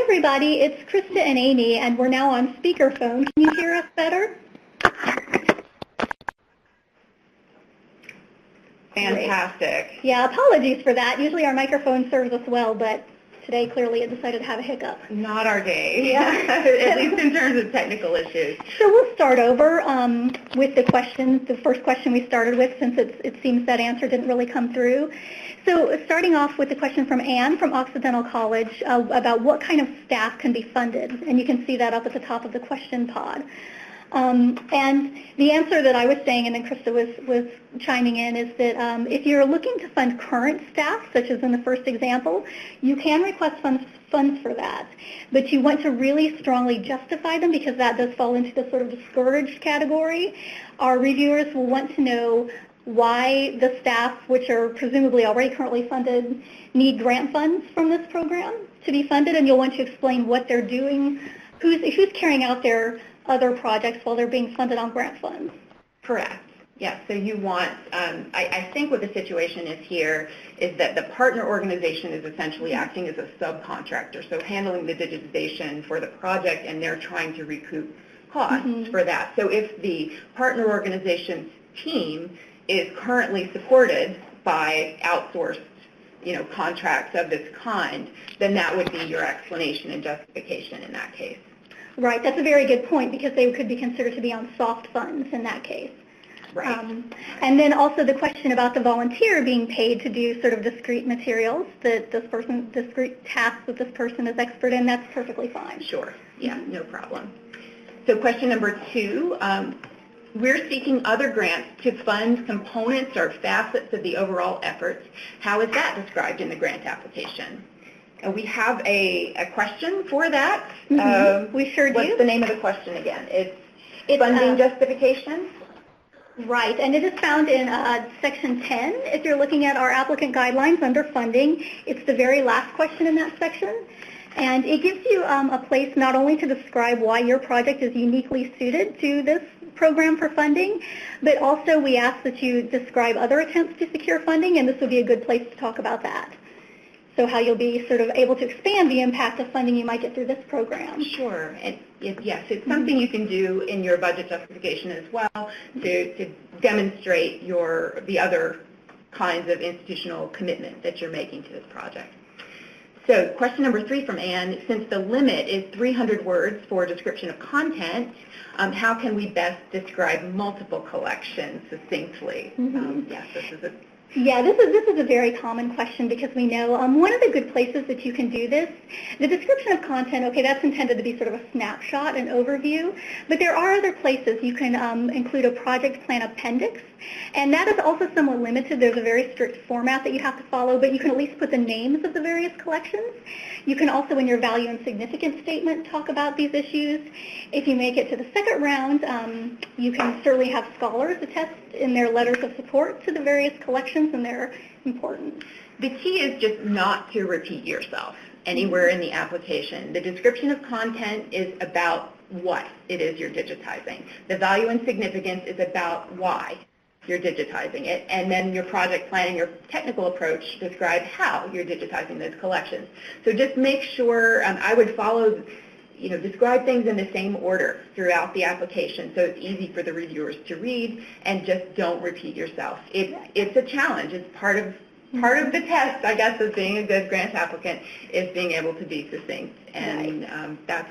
everybody, it's Krista and Amy, and we're now on speakerphone. Can you hear us better? Fantastic. Great. Yeah, apologies for that. Usually our microphone serves us well, but today clearly it decided to have a hiccup. Not our day, yeah. At least in terms of technical issues. So we'll start over with the question, the first question we started with, since it seems that answer didn't really come through. So starting off with the question from Anne from Occidental College about what kind of staff can be funded, and you can see that up at the top of the question pod. And the answer that I was saying, and then Krista was chiming in, is that if you're looking to fund current staff, such as in the first example, you can request funds for that. But you want to really strongly justify them because that does fall into the sort of discouraged category. Our reviewers will want to know why the staff, which are presumably already currently funded, need grant funds from this program to be funded, and you'll want to explain what they're doing, who's carrying out their other projects while they're being funded on grant funds. Correct. Yes, so you want, I think what the situation is here is that the partner organization is essentially acting as a subcontractor, so handling the digitization for the project, and they're trying to recoup costs for that. So if the partner organization's team is currently supported by outsourced contracts of this kind, then that would be your explanation and justification in that case. Right, that's a very good point because they could be considered to be on soft funds in that case. Right. And then also the question about the volunteer being paid to do sort of discrete materials, discrete tasks that this person is expert in, that's perfectly fine. Sure, yeah, no problem. So question number 2, we're seeking other grants to fund components or facets of the overall efforts. How is that described in the grant application? We have a question for that. We sure do. What's the name of the question again? It's funding justification? Right, and it is found in section 10. If you're looking at our applicant guidelines under funding, it's the very last question in that section. And it gives you a place not only to describe why your project is uniquely suited to this program for funding, but also we ask that you describe other attempts to secure funding, and this would be a good place to talk about that. So how you'll be sort of able to expand the impact of funding you might get through this program. Sure. And yes, it's something you can do in your budget justification as well to demonstrate the other kinds of institutional commitment that you're making to this project. So question number 3 from Anne, since the limit is 300 words for description of content, how can we best describe multiple collections succinctly? Yes, this is a Yeah, this is a very common question because we know one of the good places that you can do this, the description of content, okay, that's intended to be sort of a snapshot, an overview, but there are other places. You can include a project plan appendix, and that is also somewhat limited. There's a very strict format that you have to follow, but you can at least put the names of the various collections. You can also, in your value and significance statement, talk about these issues. If you make it to the second round, you can certainly have scholars attest in their letters of support to the various collections and their importance. The key is just not to repeat yourself anywhere in the application. The description of content is about what it is you're digitizing. The value and significance is about why you're digitizing it, and then your project plan and your technical approach describe how you're digitizing those collections. So just make sure, I would follow, describe things in the same order throughout the application so it's easy for the reviewers to read, and just don't repeat yourself. It's a challenge. It's part of the test, I guess, of being a good grant applicant is being able to be succinct, and that's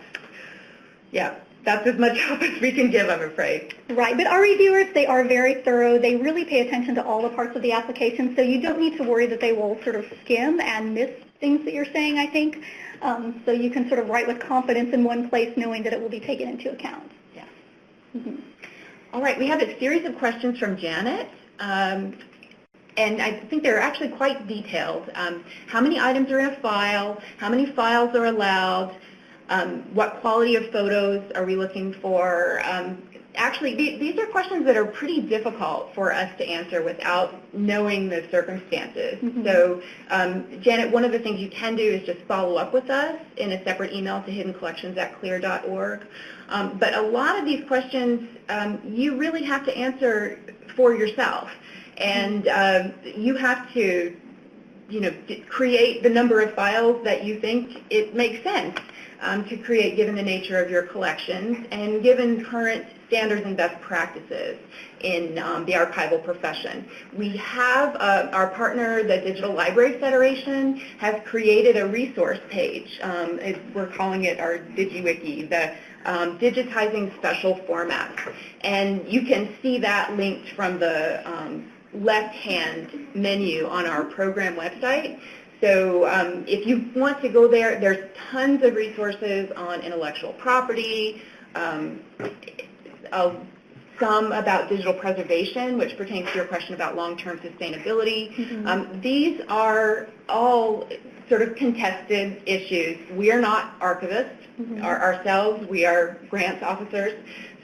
as much help as we can give, I'm afraid. Right, but our reviewers, they are very thorough. They really pay attention to all the parts of the application, so you don't need to worry that they will sort of skim and miss things that you're saying, I think. So you can sort of write with confidence in one place knowing that it will be taken into account. Yeah. All right, we have a series of questions from Janet. And I think they're actually quite detailed. How many items are in a file? How many files are allowed? What quality of photos are we looking for? Actually, these are questions that are pretty difficult for us to answer without knowing the circumstances. So, Janet, one of the things you can do is just follow up with us in a separate email to hiddencollections@CLIR.org. But a lot of these questions you really have to answer for yourself. And you have to create the number of files that you think it makes sense to create given the nature of your collections and given current standards and best practices in the archival profession. We have our partner, the Digital Library Federation, has created a resource page. We're calling it our DigiWiki, the digitizing special formats. And you can see that linked from the left-hand menu on our program website. So if you want to go there, there's tons of resources on intellectual property, some about digital preservation, which pertains to your question about long-term sustainability. Mm-hmm. These are all sort of contested issues. We are not archivists ourselves. We are grants officers.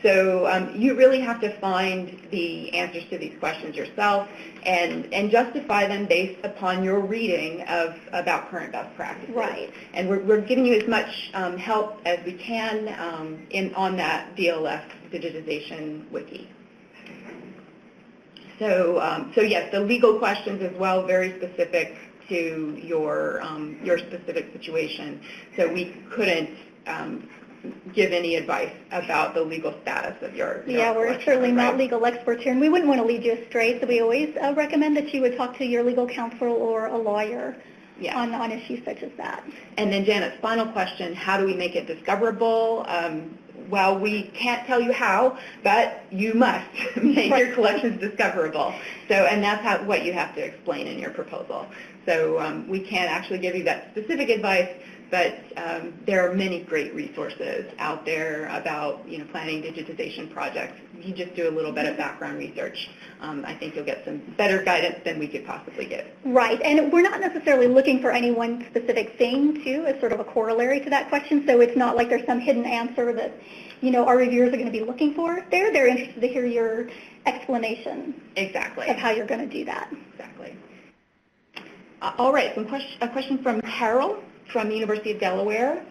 So you really have to find the answers to these questions yourself and justify them based upon your reading about current best practices. Right. And we're giving you as much help as we can on that DLF digitization wiki. So yes, the legal questions as well, very specific to your specific situation. So we couldn't give any advice about the legal status of your Yeah, we're certainly not legal experts here, and we wouldn't want to lead you astray, so we always recommend that you would talk to your legal counsel or a lawyer on issues such as that. And then Janet's final question, how do we make it discoverable? Well, we can't tell you how, but you must make your collections discoverable. So, and that's what you have to explain in your proposal. So we can't actually give you that specific advice, but there are many great resources out there about planning digitization projects. You just do a little bit of background research. I think you'll get some better guidance than we could possibly give. Right, and we're not necessarily looking for any one specific thing, too, as sort of a corollary to that question. So it's not like there's some hidden answer that our reviewers are going to be looking for. They're interested to hear your explanation. Exactly. Of how you're going to do that. Exactly. All right, a question from Carol from the University of Delaware.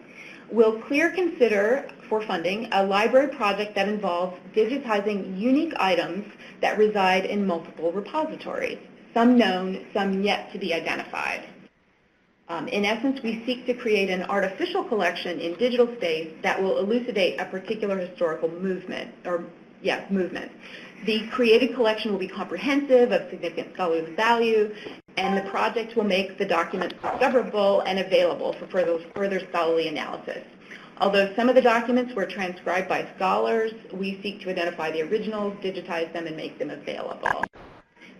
Will CLIR consider for funding a library project that involves digitizing unique items that reside in multiple repositories, some known, some yet to be identified? In essence, we seek to create an artificial collection in digital space that will elucidate a particular historical movement. The created collection will be comprehensive, of significant scholarly value, and the project will make the documents discoverable and available for further scholarly analysis. Although some of the documents were transcribed by scholars, we seek to identify the originals, digitize them, and make them available.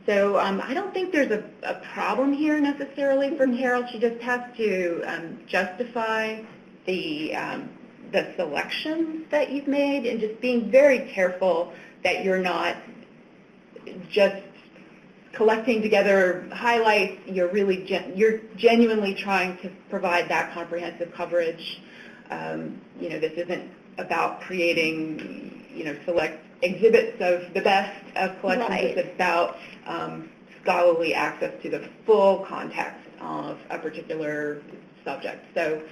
So I don't think there's a problem here necessarily for Carol. She just has to justify the selections that you've made and just being very careful that you're not just collecting together highlights. You're really you're genuinely trying to provide that comprehensive coverage. This isn't about creating select exhibits of the best of collections. Right. It's about scholarly access to the full context of a particular subject. So.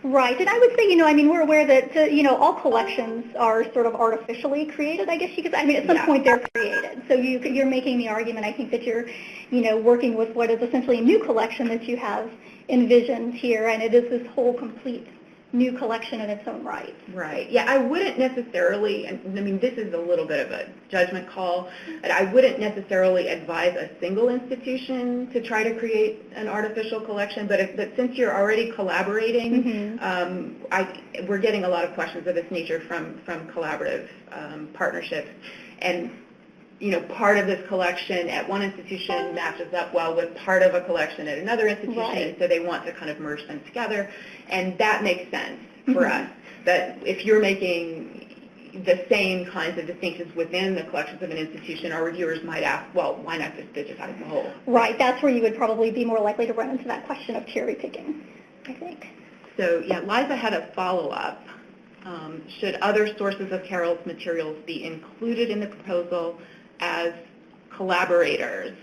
Right, and I would say, we're aware that, all collections are sort of artificially created, I guess you could say. At some point they're created. So you're making the argument, I think, that you're, working with what is essentially a new collection that you have envisioned here, and it is this whole complete new collection in its own right. Right. Yeah, I wouldn't necessarily, this is a little bit of a judgment call, but I wouldn't necessarily advise a single institution to try to create an artificial collection, but since you're already collaborating, we're getting a lot of questions of this nature from collaborative partnerships, and part of this collection at one institution matches up well with part of a collection at another institution, right. So they want to kind of merge them together, and that makes sense for us. That if you're making the same kinds of distinctions within the collections of an institution, our reviewers might ask, well, why not just digitize the whole? Right, that's where you would probably be more likely to run into that question of cherry picking, I think. So, Liza had a follow-up. Should other sources of Carol's materials be included in the proposal as collaborators?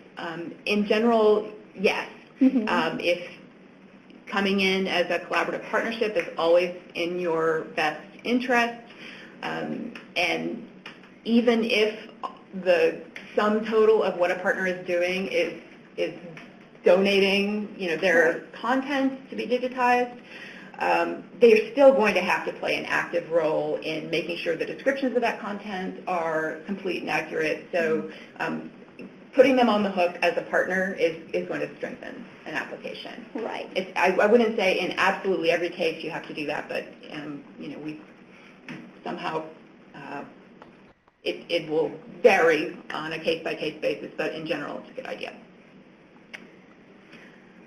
In general, yes. If coming in as a collaborative partnership is always in your best interest, and even if the sum total of what a partner is doing is donating, their content to be digitized, they're still going to have to play an active role in making sure the descriptions of that content are complete and accurate. So putting them on the hook as a partner is going to strengthen an application. Right. I wouldn't say in absolutely every case you have to do that, but we somehow it will vary on a case-by-case basis, but in general it's a good idea.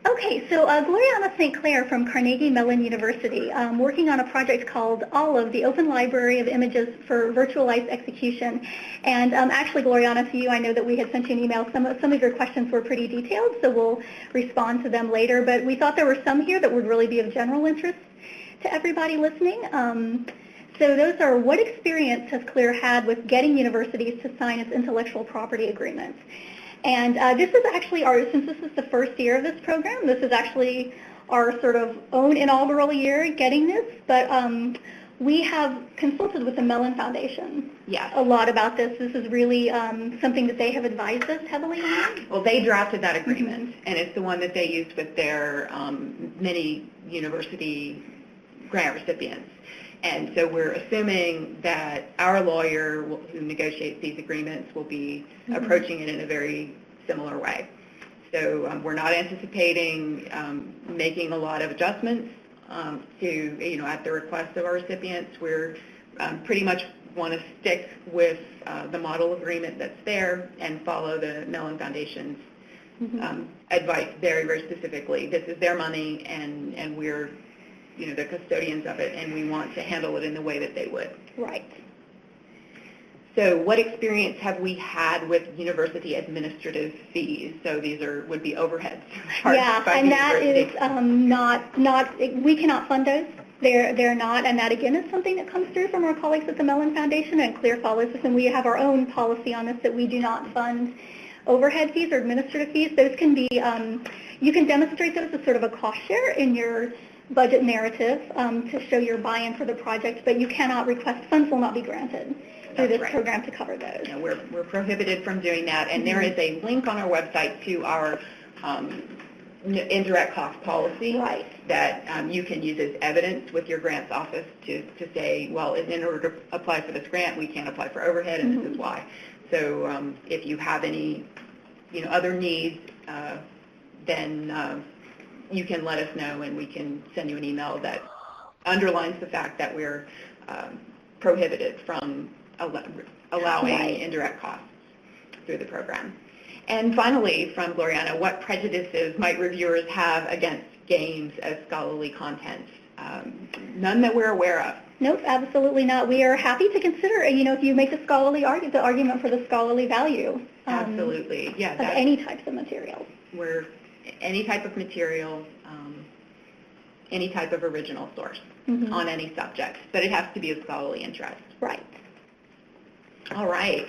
Okay, so Gloriana St. Clair from Carnegie Mellon University, working on a project called Olive, the Open Library of Images for Virtualized Execution. And actually, Gloriana, to you, I know that we had sent you an email. Some of your questions were pretty detailed, so we'll respond to them later. But we thought there were some here that would really be of general interest to everybody listening. So those are, what experience has CLIR had with getting universities to sign its intellectual property agreements? And this is actually since this is the first year of this program, this is actually our sort of own inaugural year getting this, but we have consulted with the Mellon Foundation a lot about this. This is really something that they have advised us heavily on. Well, they drafted that agreement, and it's the one that they used with their many university grant recipients. And so we're assuming that our lawyer who negotiates these agreements will be approaching it in a very similar way. So we're not anticipating making a lot of adjustments to, at the request of our recipients. We're pretty much want to stick with the model agreement that's there and follow the Mellon Foundation's advice very, very specifically. This is their money, and we're the custodians of it, and we want to handle it in the way that they would. Right. So what experience have we had with university administrative fees? So these would be overheads. Yeah, and that is not we cannot fund those. They're not, and that again is something that comes through from our colleagues at the Mellon Foundation, and CLIR follows this, and we have our own policy on this that we do not fund overhead fees or administrative fees. Those can be, you can demonstrate those as sort of a cost share in your budget narrative to show your buy-in for the project, but you cannot request, funds will not be granted through this program to cover those. Yeah, we're prohibited from doing that, and there is a link on our website to our indirect cost policy that you can use as evidence with your grants office to say, well, in order to apply for this grant, we can't apply for overhead, and this is why. So if you have any other needs, then you can let us know, and we can send you an email that underlines the fact that we're prohibited from allowing indirect costs through the program. And finally, from Gloriana, what prejudices might reviewers have against games as scholarly content? None that we're aware of. Nope, absolutely not. We are happy to consider, if you make the scholarly argument, the argument for the scholarly value. Absolutely, yeah. Of any types of materials. Any type of material, any type of original source on any subject, but it has to be of scholarly interest. Right. All right,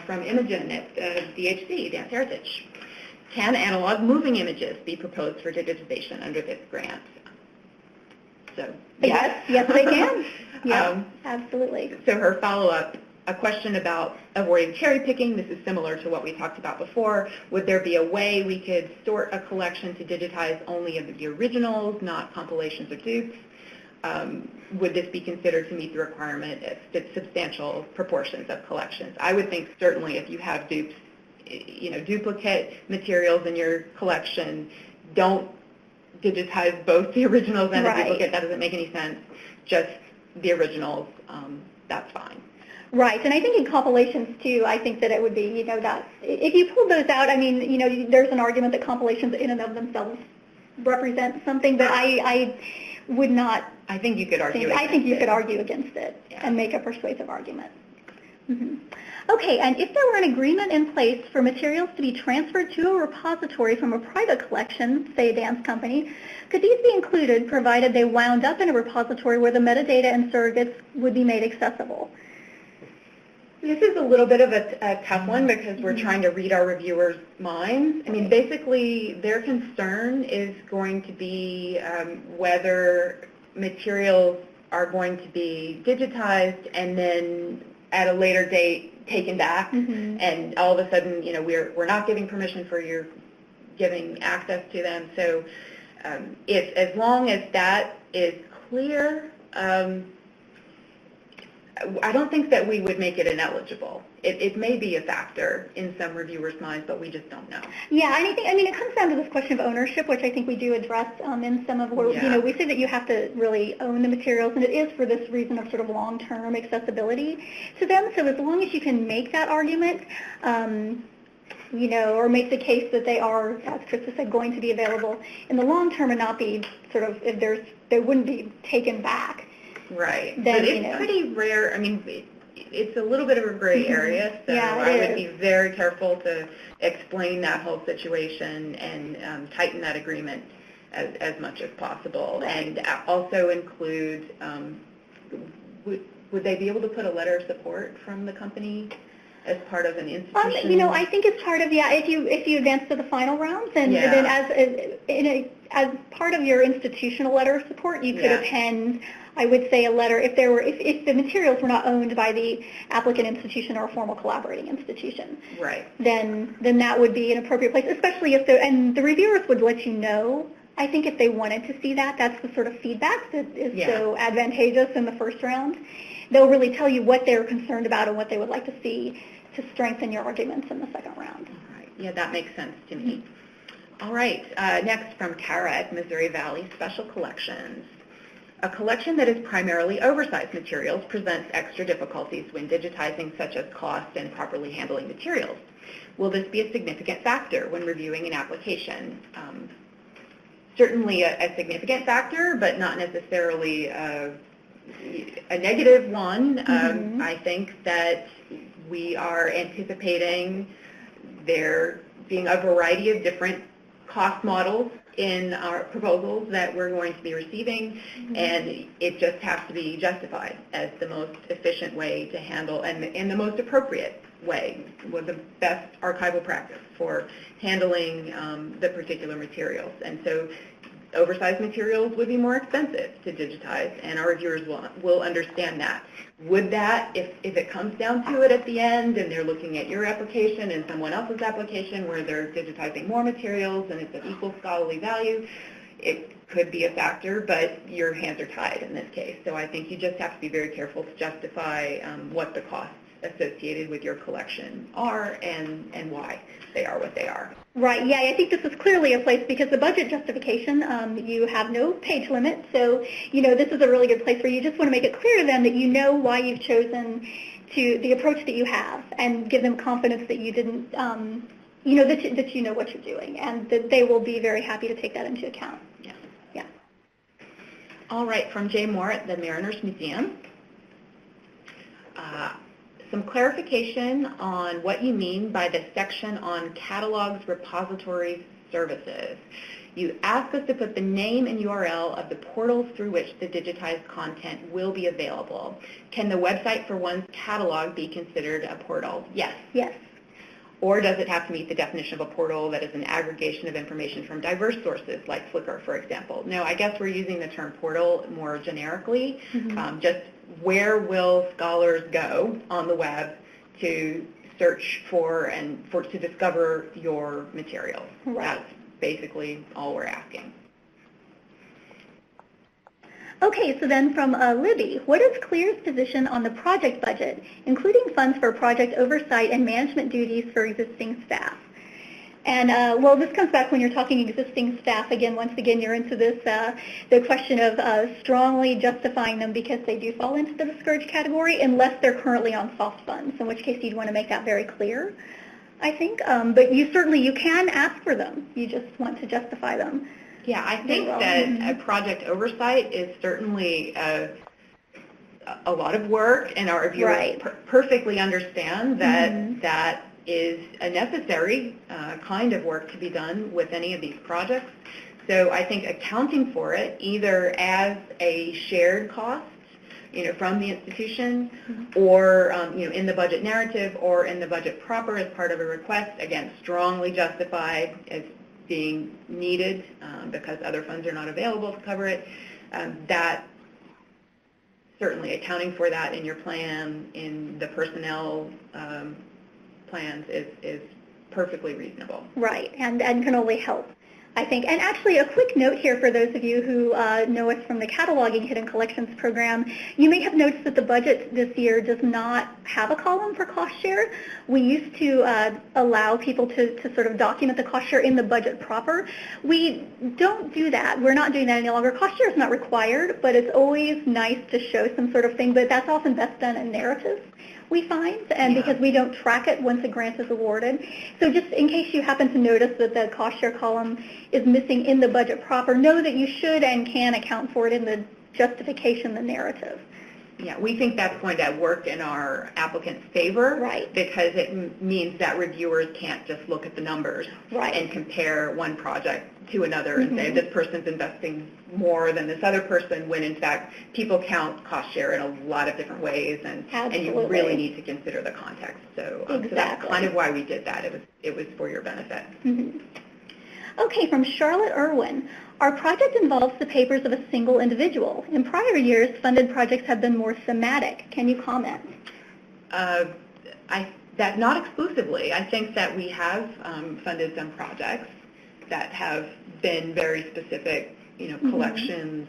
from Imogen at DHC, Dance Heritage. Can analog moving images be proposed for digitization under this grant? So, yes. Yes, they can. Yeah, absolutely. So her follow-up, a question about avoiding cherry picking. This is similar to what we talked about before. Would there be a way we could sort a collection to digitize only of the originals, not compilations or dupes? Would this be considered to meet the requirement of substantial proportions of collections? I would think certainly if you have dupes, duplicate materials in your collection, don't digitize both the originals and the duplicate. That doesn't make any sense. Just the originals, that's fine. Right, and I think in compilations too, I think that it would be, that if you pull those out, there's an argument that compilations in and of themselves represent something, but I would not. I think you could argue. I think you could argue against it and make a persuasive argument. Okay, and if there were an agreement in place for materials to be transferred to a repository from a private collection, say a dance company, could these be included provided they wound up in a repository where the metadata and surrogates would be made accessible? This is a little bit of a tough one because we're trying to read our reviewers' minds. Basically, their concern is going to be whether materials are going to be digitized and then at a later date taken back, and all of a sudden, we're not giving permission for your giving access to them. So if, as long as that is clear, I don't think that we would make it ineligible. It may be a factor in some reviewers' minds, but we just don't know. Yeah, and I mean, it comes down to this question of ownership, which I think we do address in some of where, Yeah. we say that you have to really own the materials, and it is for this reason of sort of long-term accessibility to them. So as long as you can make that argument, or make the case that they are, as Krista said, going to be available in the long term and not be sort of, they wouldn't be taken back. Right. Then, but it's pretty rare. I mean, it's a little bit of a gray area, so yeah, I would be very careful to explain that whole situation and tighten that agreement as much as possible. Right. And also include, would they be able to put a letter of support from the company as part of an institution? I think it's part of, if you advance to the final rounds, and then as part of your institutional letter of support, you could append, I would say, a letter if the materials were not owned by the applicant institution or a formal collaborating institution. Right. Then that would be an appropriate place, especially if and the reviewers would let you know. I think if they wanted to see that, that's the sort of feedback that is so advantageous in the first round. They'll really tell you what they're concerned about and what they would like to see to strengthen your arguments in the second round. All right. Yeah, that makes sense to me. All right. Next from Tara at Missouri Valley Special Collections. A collection that is primarily oversized materials presents extra difficulties when digitizing, such as cost and properly handling materials. Will this be a significant factor when reviewing an application? Certainly a significant factor, but not necessarily a negative one. I think that we are anticipating there being a variety of different cost models in our proposals that we're going to be receiving, and it just has to be justified as the most efficient way to handle and in the most appropriate way with the best archival practice for handling the particular materials. And so oversized materials would be more expensive to digitize, and our reviewers will understand that. Would that, if it comes down to it at the end and they're looking at your application and someone else's application where they're digitizing more materials and it's of equal scholarly value, it could be a factor, but your hands are tied in this case. So I think you just have to be very careful to justify what the costs associated with your collection are and why they are what they are. Right, yeah, I think this is clearly a place, because the budget justification, you have no page limit, so, this is a really good place where you just want to make it clear to them that you know why you've chosen the approach that you have, and give them confidence that you didn't, that you know what you're doing, and that they will be very happy to take that into account. Yeah. Yeah. All right, from Jay Moore at the Mariners Museum. Some clarification on what you mean by the section on catalogs, repositories, services. You ask us to put the name and URL of the portals through which the digitized content will be available. Can the website for one's catalog be considered a portal? Yes. Yes. Or does it have to meet the definition of a portal that is an aggregation of information from diverse sources, like CLIR, for example? No, I guess we're using the term portal more generically. Just where will scholars go on the web to search for and to discover your materials? Right. That's basically all we're asking. Okay, so then from Libby, what is CLIR's position on the project budget, including funds for project oversight and management duties for existing staff? And, well, this comes back when you're talking existing staff. Again, once again, you're into this, the question of strongly justifying them because they do fall into the discouraged category, unless they're currently on soft funds, in which case you'd want to make that very clear, I think. But you can ask for them. You just want to justify them. Yeah, I think that a project oversight is certainly a lot of work, and our reviewers perfectly understand that that is a necessary kind of work to be done with any of these projects. So I think accounting for it either as a shared cost, from the institution, or in the budget narrative or in the budget proper as part of a request, again, strongly justified as being needed because other funds are not available to cover it, that certainly accounting for that in your plan, in the personnel plans is perfectly reasonable. Right, and can only help, I think. And actually, a quick note here for those of you who know us from the Cataloging Hidden Collections program, you may have noticed that the budget this year does not have a column for cost share. We used to allow people to sort of document the cost share in the budget proper. We don't do that. We're not doing that any longer. Cost share is not required, but it's always nice to show some sort of thing, but that's often best done in narratives, we find, and because we don't track it once a grant is awarded. So just in case you happen to notice that the cost share column is missing in the budget proper, know that you should and can account for it in the justification, the narrative. Yeah, we think that's going to work in our applicant's favor, right, because it means that reviewers can't just look at the numbers, right, and compare one project to another and say this person's investing more than this other person, when in fact people count cost share in a lot of different ways, and you really need to consider the context. So, so that's kind of why we did that. It was for your benefit. Okay, from Charlotte Irwin. Our project involves the papers of a single individual. In prior years, funded projects have been more thematic. Can you comment? That not exclusively. I think that we have funded some projects that have been very specific, collections.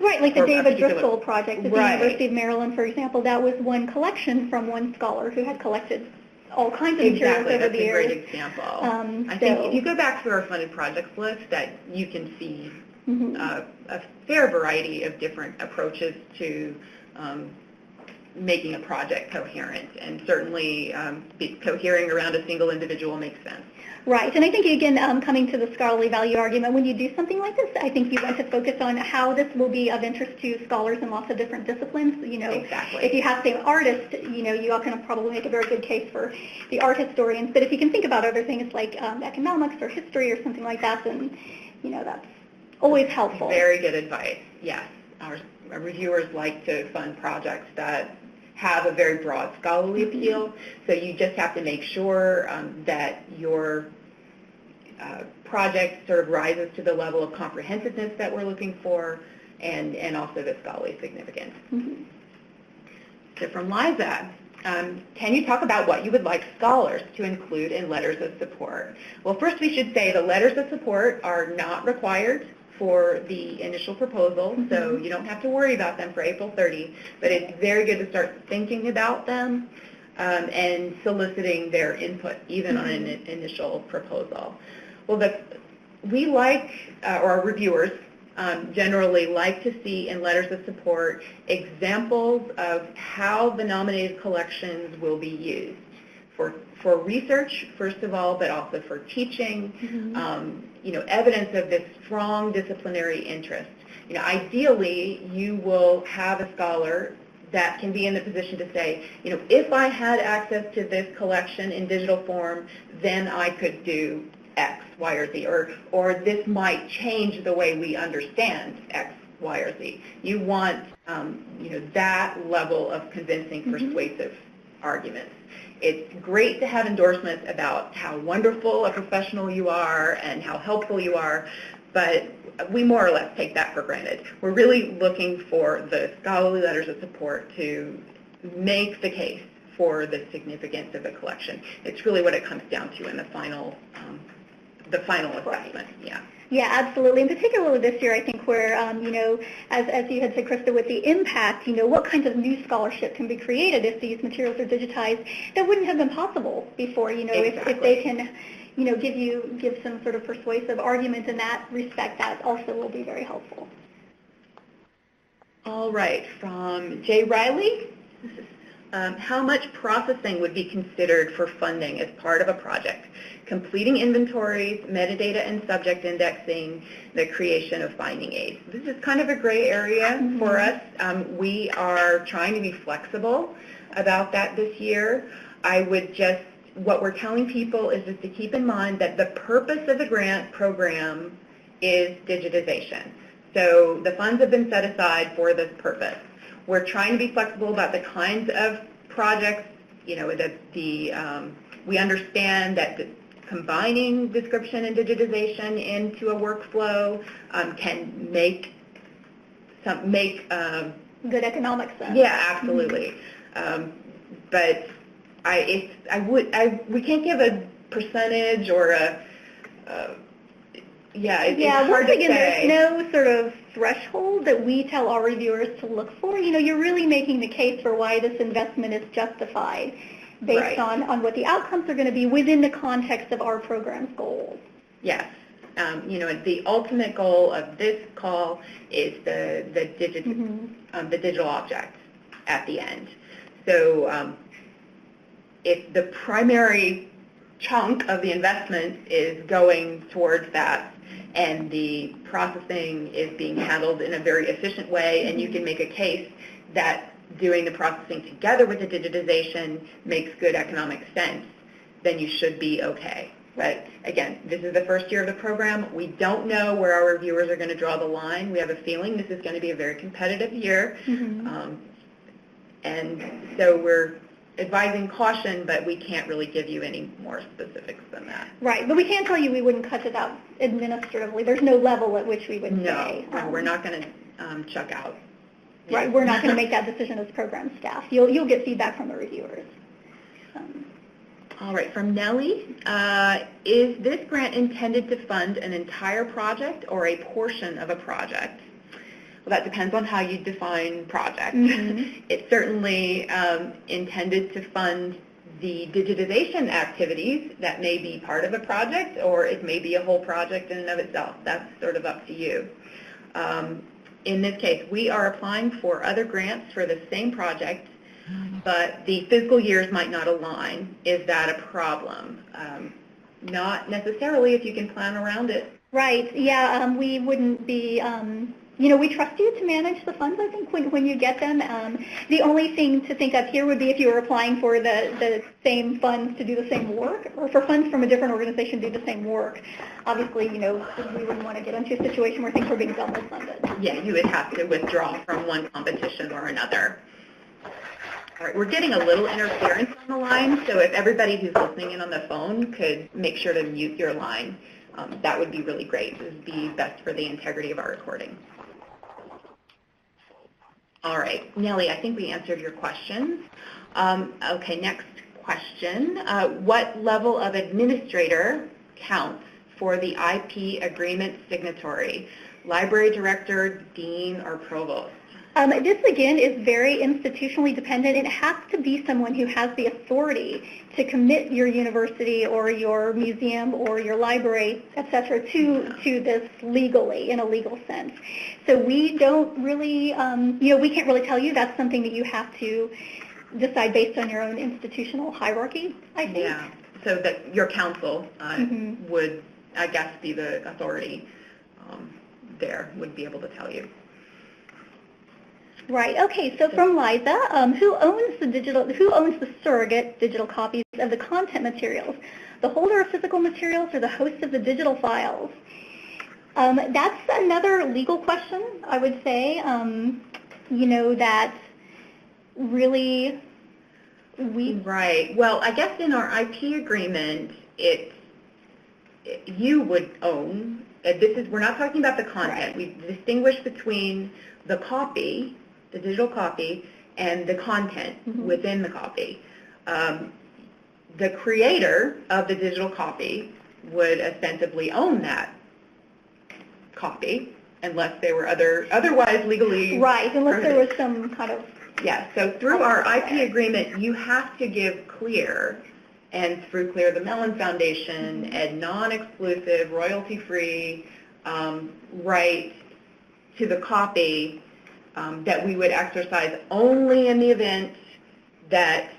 Right, like the David Driscoll project at the University of Maryland, for example. That was one collection from one scholar who had collected all kinds of materials over the years. That's a great example. I think if you go back to our funded projects list, that you can see a fair variety of different approaches to making a project coherent, and certainly cohering around a single individual makes sense. Right, and I think, again, coming to the scholarly value argument, when you do something like this, I think you want to focus on how this will be of interest to scholars in lots of different disciplines. Exactly. If you have, say, an artist, you all can probably make a very good case for the art historians, but if you can think about other things like economics or history or something like that, then, that's always helpful. Very good advice, yes. Our reviewers like to fund projects that have a very broad scholarly appeal, so you just have to make sure that your project sort of rises to the level of comprehensiveness that we're looking for, and also the scholarly significance. So from Liza, can you talk about what you would like scholars to include in letters of support? Well, first we should say the letters of support are not required for the initial proposal, so you don't have to worry about them for April 30, but it's very good to start thinking about them and soliciting their input, even on an initial proposal. Well, we like, or our reviewers generally like to see in letters of support examples of how the nominated collections will be used for research, first of all, but also for teaching, evidence of this strong disciplinary interest. Ideally, you will have a scholar that can be in the position to say, if I had access to this collection in digital form, then I could do X, Y, or Z, or this might change the way we understand X, Y, or Z. You want, that level of convincing, persuasive arguments. It's great to have endorsements about how wonderful a professional you are and how helpful you are, but we more or less take that for granted. We're really looking for the scholarly letters of support to make the case for the significance of the collection. It's really what it comes down to in the final assessment. Yeah. Yeah, absolutely. And particularly this year, I think where, as you had said, Krista, with the impact, what kinds of new scholarship can be created if these materials are digitized that wouldn't have been possible before, if they can, give some sort of persuasive argument in that respect, that also will be very helpful. All right, from Jay Riley. How much processing would be considered for funding as part of a project? Completing inventories, metadata and subject indexing, the creation of finding aids. This is kind of a gray area for us. We are trying to be flexible about that this year. What we're telling people is just to keep in mind that the purpose of the grant program is digitization. So the funds have been set aside for this purpose. We're trying to be flexible about the kinds of projects, we understand that combining description and digitization into a workflow can make good economic sense. Yeah, absolutely. But we can't give percentage or it's hard once to again, say. there's no sort of threshold that we tell our reviewers to look for. You're really making the case for why this investment is justified based on what the outcomes are going to be within the context of our program's goals. Yes. The ultimate goal of this call is the digital object at the end. So if the primary chunk of the investment is going towards that and the processing is being handled in a very efficient way, and you can make a case that doing the processing together with the digitization makes good economic sense, then you should be okay. But again, this is the first year of the program. We don't know where our reviewers are going to draw the line. We have a feeling this is going to be a very competitive year. And so we're advising caution, but we can't really give you any more specifics than that. Right, but we can tell you we wouldn't cut it out administratively. There's no level at which we would say. No, we're not going to chuck out. Right, we're not going to make that decision as program staff. You'll get feedback from the reviewers. All right, from Nellie, is this grant intended to fund an entire project or a portion of a project? Well, that depends on how you define project. It's certainly intended to fund the digitization activities that may be part of a project, or it may be a whole project in and of itself. That's sort of up to you. In this case, we are applying for other grants for the same project, but the fiscal years might not align. Is that a problem? Not necessarily if you can plan around it. Right, yeah, we wouldn't be, we trust you to manage the funds, I think, when you get them. The only thing to think of here would be if you were applying for the same funds to do the same work, or for funds from a different organization to do the same work. Obviously, we wouldn't want to get into a situation where things were being double funded. Yeah, you would have to withdraw from one competition or another. All right, we're getting a little interference on the line, so if everybody who's listening in on the phone could make sure to mute your line, that would be really great. It would be best for the integrity of our recording. All right, Nellie, I think we answered your questions. Okay, next question. What level of administrator counts for the IP agreement signatory? Library director, dean, or provost? This, again, is very institutionally dependent. It has to be someone who has the authority to commit your university or your museum or your library, et cetera, to this legally, in a legal sense. So we don't really, we can't really tell you. That's something that you have to decide based on your own institutional hierarchy, I think. Yeah, so that your council would, I guess, be the authority there, would be able to tell you. Right. Okay. So from Liza, who owns the surrogate digital copies of the content materials? The holder of physical materials or the host of the digital files? That's another legal question, I would say. That really Right. Well, I guess in our IP agreement, you would own. We're not talking about the content. Right. We distinguish between the copy, the digital copy, and the content within the copy. The creator of the digital copy would ostensibly own that copy, unless they were otherwise legally right, unless there was some kind of... Yeah, so through our IP agreement, you have to give CLIR, and through CLIR, the Mellon Foundation, a non-exclusive, royalty-free right to the copy that we would exercise only in the event that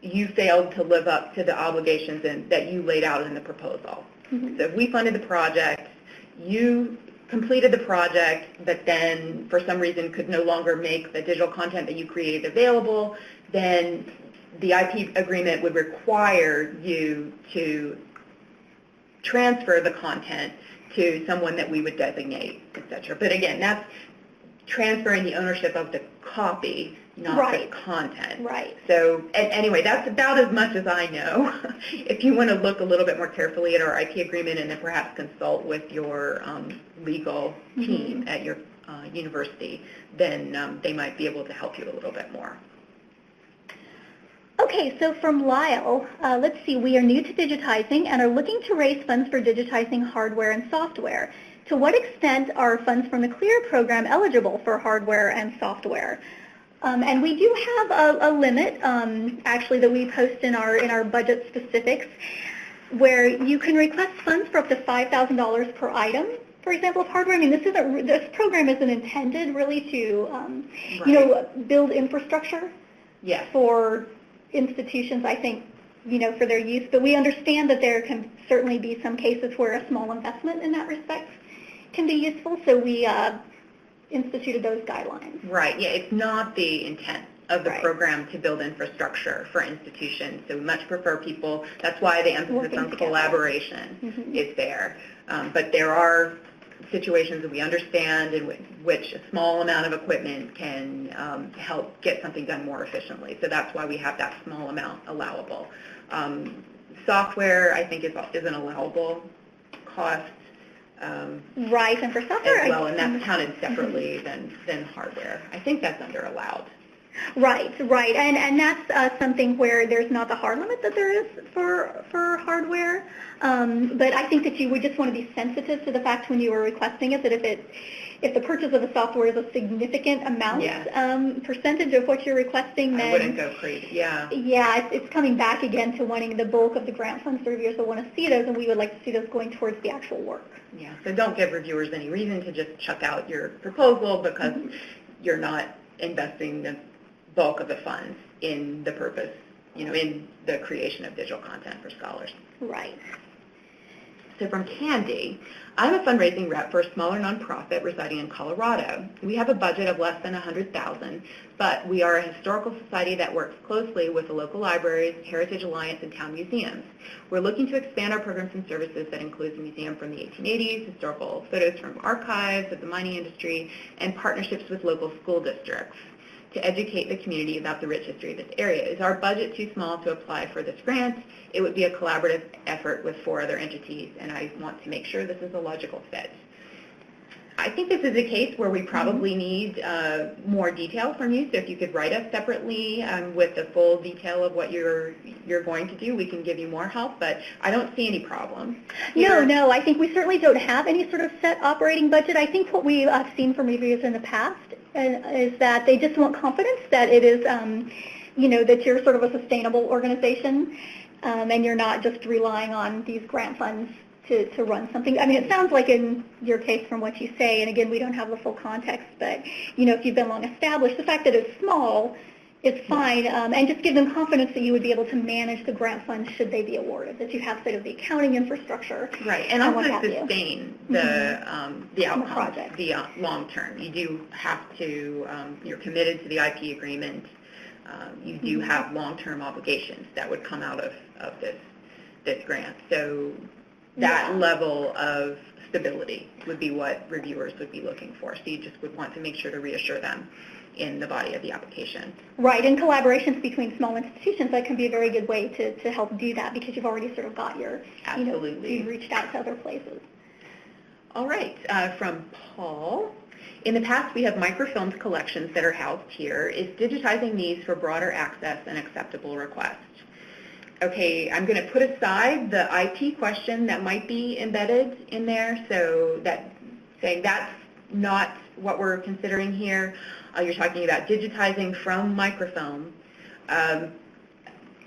you failed to live up to the obligations that you laid out in the proposal. So if we funded the project, you completed the project, but then for some reason could no longer make the digital content that you created available, then the IP agreement would require you to transfer the content to someone that we would designate, etc. But again, that's transferring the ownership of the copy, not the content. Right. So anyway, that's about as much as I know. If you want to look a little bit more carefully at our IP agreement and then perhaps consult with your legal team at your university, then they might be able to help you a little bit more. Okay, so from Lyle, let's see, we are new to digitizing and are looking to raise funds for digitizing hardware and software. To what extent are funds from the CLIR program eligible for hardware and software? And we do have a limit, actually, that we post in our budget specifics, where you can request funds for up to $5,000 per item, for example, of hardware. I mean, this program isn't intended really to, build infrastructure for institutions, I think, for their use. But we understand that there can certainly be some cases where a small investment in that respect can be useful. So we instituted those guidelines. Right. Yeah, it's not the intent of the program to build infrastructure for institutions. So we much prefer people. That's why the emphasis on collaboration is there. But there are situations that we understand in which a small amount of equipment can help get something done more efficiently. So that's why we have that small amount allowable. Software, I think, is an allowable cost. Right, and for software as well, and that's counted separately than hardware. I think that's under allowed. Right, and that's something where there's not the hard limit that there is for hardware, but I think that you would just want to be sensitive to the fact when you were requesting it that if the purchase of the software is a significant amount, percentage of what you're requesting, then I wouldn't go crazy. Yeah, it's coming back again to wanting the bulk of the grant funds. The reviewers will want to see those, and we would like to see those going towards the actual work. Yeah, so don't give reviewers any reason to just chuck out your proposal because you're not investing the bulk of the funds in the purpose, in the creation of digital content for scholars. Right. So from Candy, I'm a fundraising rep for a smaller nonprofit residing in Colorado. We have a budget of less than $100,000, but we are a historical society that works closely with the local libraries, Heritage Alliance, and town museums. We're looking to expand our programs and services that includes a museum from the 1880s, historical photos from archives of the mining industry, and partnerships with local school districts to educate the community about the rich history of this area. Is our budget too small to apply for this grant? It would be a collaborative effort with 4 other entities, and I want to make sure this is a logical fit. I think this is a case where we probably need more detail from you, so if you could write us separately with the full detail of what you're going to do, we can give you more help, but I don't see any problem. No, I think we certainly don't have any sort of set operating budget. I think what we've seen from reviews in the past is that they just want confidence that it is, that you're sort of a sustainable organization and you're not just relying on these grant funds to run something. I mean, it sounds like in your case from what you say, and again, we don't have the full context, but, if you've been long established, the fact that it's small, it's fine, and just give them confidence that you would be able to manage the grant funds should they be awarded, that you have sort of the accounting infrastructure. Right, and also sustain the outcome, the long term. You do have to, you're committed to the IP agreement. You do have long-term obligations that would come out of this grant. So that level of stability would be what reviewers would be looking for. So you just would want to make sure to reassure them in the body of the application. Right, and collaborations between small institutions, that can be a very good way to help do that because you've already sort of got your, you've reached out to other places. All right, from Paul. In the past, we have microfilmed collections that are housed here. Is digitizing these for broader access an acceptable request? Okay, I'm going to put aside the IP question that might be embedded in there, so saying that's not what we're considering here. You're talking about digitizing from microfilm.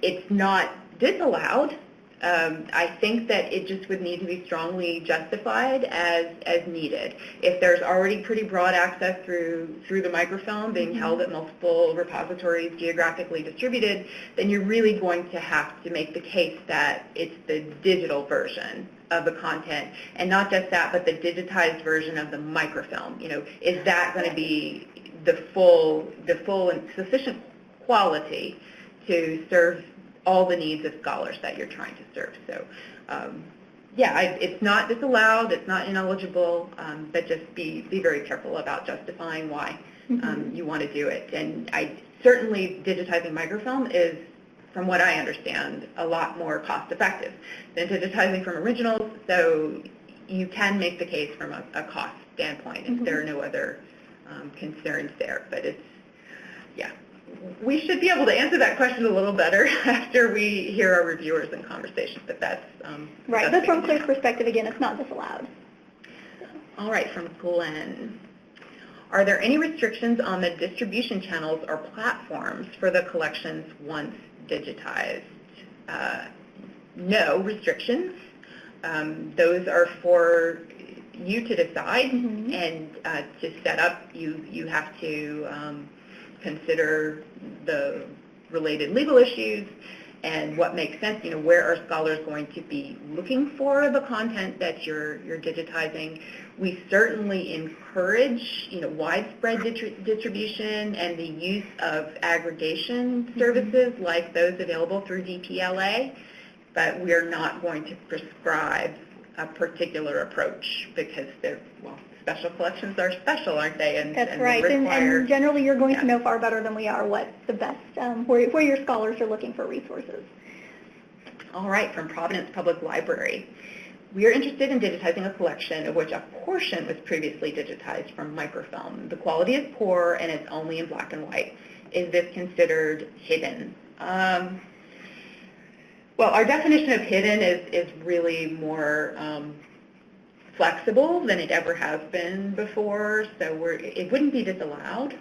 It's not disallowed. I think that it just would need to be strongly justified as needed. If there's already pretty broad access through the microfilm being held at multiple repositories geographically distributed, then you're really going to have to make the case that it's the digital version of the content, and not just that, but the digitized version of the microfilm. Is that going to be the full and sufficient quality to serve all the needs of scholars that you're trying to serve? So, it's not disallowed, it's not ineligible, but just be very careful about justifying why you want to do it. And certainly digitizing microfilm is, from what I understand, a lot more cost-effective than digitizing from originals, so you can make the case from a cost standpoint if there are no other concerns there. But we should be able to answer that question a little better after we hear our reviewers and conversations, but that's... right, but from CLIR's perspective, again, it's not disallowed. All right, from Glenn. Are there any restrictions on the distribution channels or platforms for the collections once digitized? No restrictions. Those are for you to decide, and to set up, you have to consider the related legal issues and what makes sense. You know, where are scholars going to be looking for the content that you're digitizing? We certainly encourage, you know, widespread distribution and the use of aggregation services like those available through DPLA, but we're not going to prescribe a particular approach because they're, well, special collections are special, aren't they? And, that's right, and generally you're going to know far better than we are what the best, where your scholars are looking for resources. All right, from Providence Public Library. We are interested in digitizing a collection of which a portion was previously digitized from microfilm. The quality is poor and it's only in black and white. Is this considered hidden? Well, our definition of hidden is really more flexible than it ever has been before, so it wouldn't be disallowed.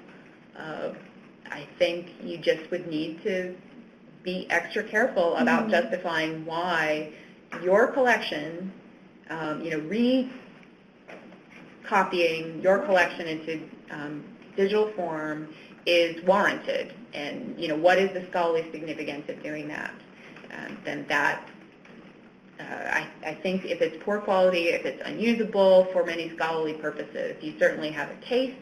I think you just would need to be extra careful about justifying why your collection, you know, recopying your collection into digital form is warranted, and, you know, what is the scholarly significance of doing that? Then that, I think if it's poor quality, if it's unusable for many scholarly purposes, you certainly have a case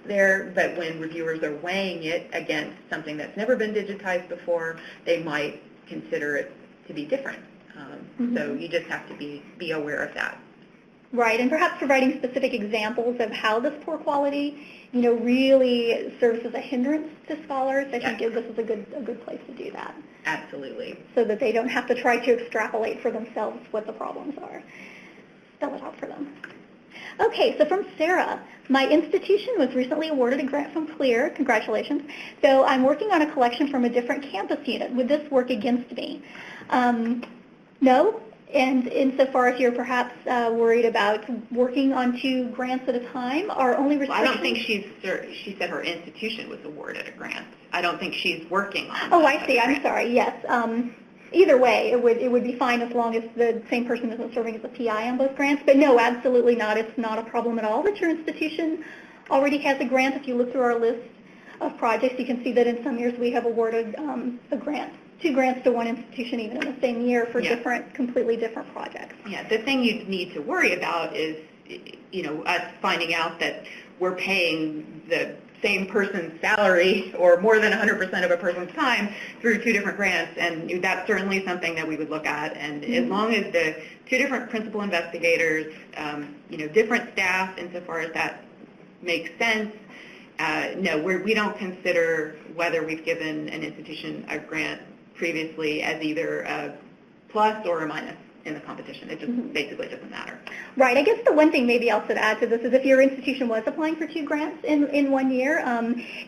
there, but when reviewers are weighing it against something that's never been digitized before, they might consider it to be different. So you just have to be aware of that. Right, and perhaps providing specific examples of how this poor quality, you know, really serves as a hindrance to scholars. I think this is a good place to do that. Absolutely. So that they don't have to try to extrapolate for themselves what the problems are. Spell it out for them. Okay, so from Sarah, my institution was recently awarded a grant from CLIR. Congratulations. So I'm working on a collection from a different campus unit. Would this work against me? No. And insofar as you're perhaps worried about working on 2 grants at a time, our only restriction... Well, I don't think she said her institution was awarded a grant. I don't think she's working on Oh, I see. I'm sorry. Yes. Either way, it would be fine as long as the same person isn't serving as a PI on both grants. But no, absolutely not. It's not a problem at all that your institution already has a grant. If you look through our list of projects, you can see that in some years we have awarded a grant. 2 grants to one institution even in the same year for completely different projects. Yeah, the thing you need to worry about is, you know, us finding out that we're paying the same person's salary or more than 100% of a person's time through 2 different grants, and that's certainly something that we would look at. And as long as the 2 different principal investigators, you know, different staff, insofar as that makes sense, no, we don't consider whether we've given an institution a grant previously as either a plus or a minus in the competition. It just basically doesn't matter. Right. I guess the one thing maybe else to add to this is if your institution was applying for 2 grants in 1 year,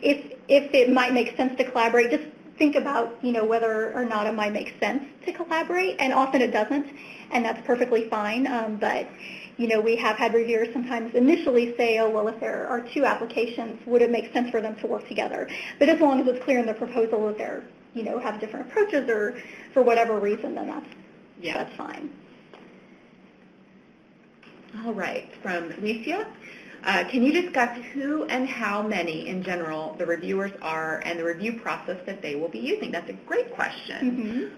if it might make sense to collaborate, just think about, you know, whether or not it might make sense to collaborate, and often it doesn't, and that's perfectly fine. But, you know, we have had reviewers sometimes initially say, oh, well, if there are 2 applications, would it make sense for them to work together? But as long as it's clear in the proposal that they're, you know, have different approaches or for whatever reason, then that's fine. All right, from Alicia, can you discuss who and how many in general the reviewers are and the review process that they will be using? That's a great question.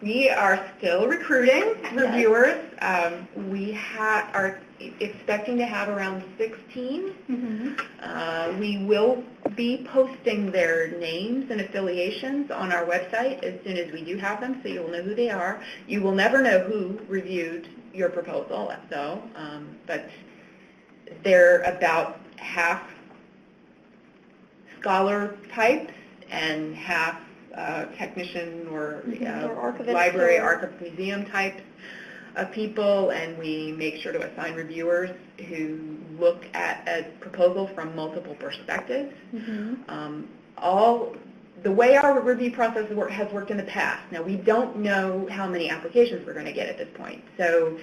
We are still recruiting reviewers. We are expecting to have around 16. We will be posting their names and affiliations on our website as soon as we do have them, so you'll know who they are. You will never know who reviewed your proposal, though, but they're about half scholar types and half technician or library, archivist, museum types of people, and we make sure to assign reviewers who look at a proposal from multiple perspectives. the way our review process has worked in the past, now we don't know how many applications we're going to get at this point, so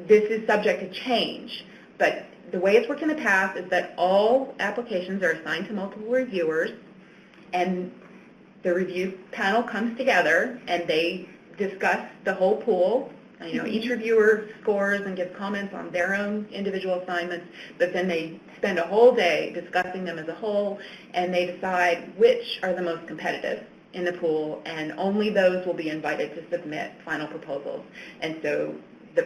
this is subject to change, but the way it's worked in the past is that all applications are assigned to multiple reviewers, and the review panel comes together and they discuss the whole pool. You know, each reviewer scores and gives comments on their own individual assignments, but then they spend a whole day discussing them as a whole, and they decide which are the most competitive in the pool, and only those will be invited to submit final proposals. And so the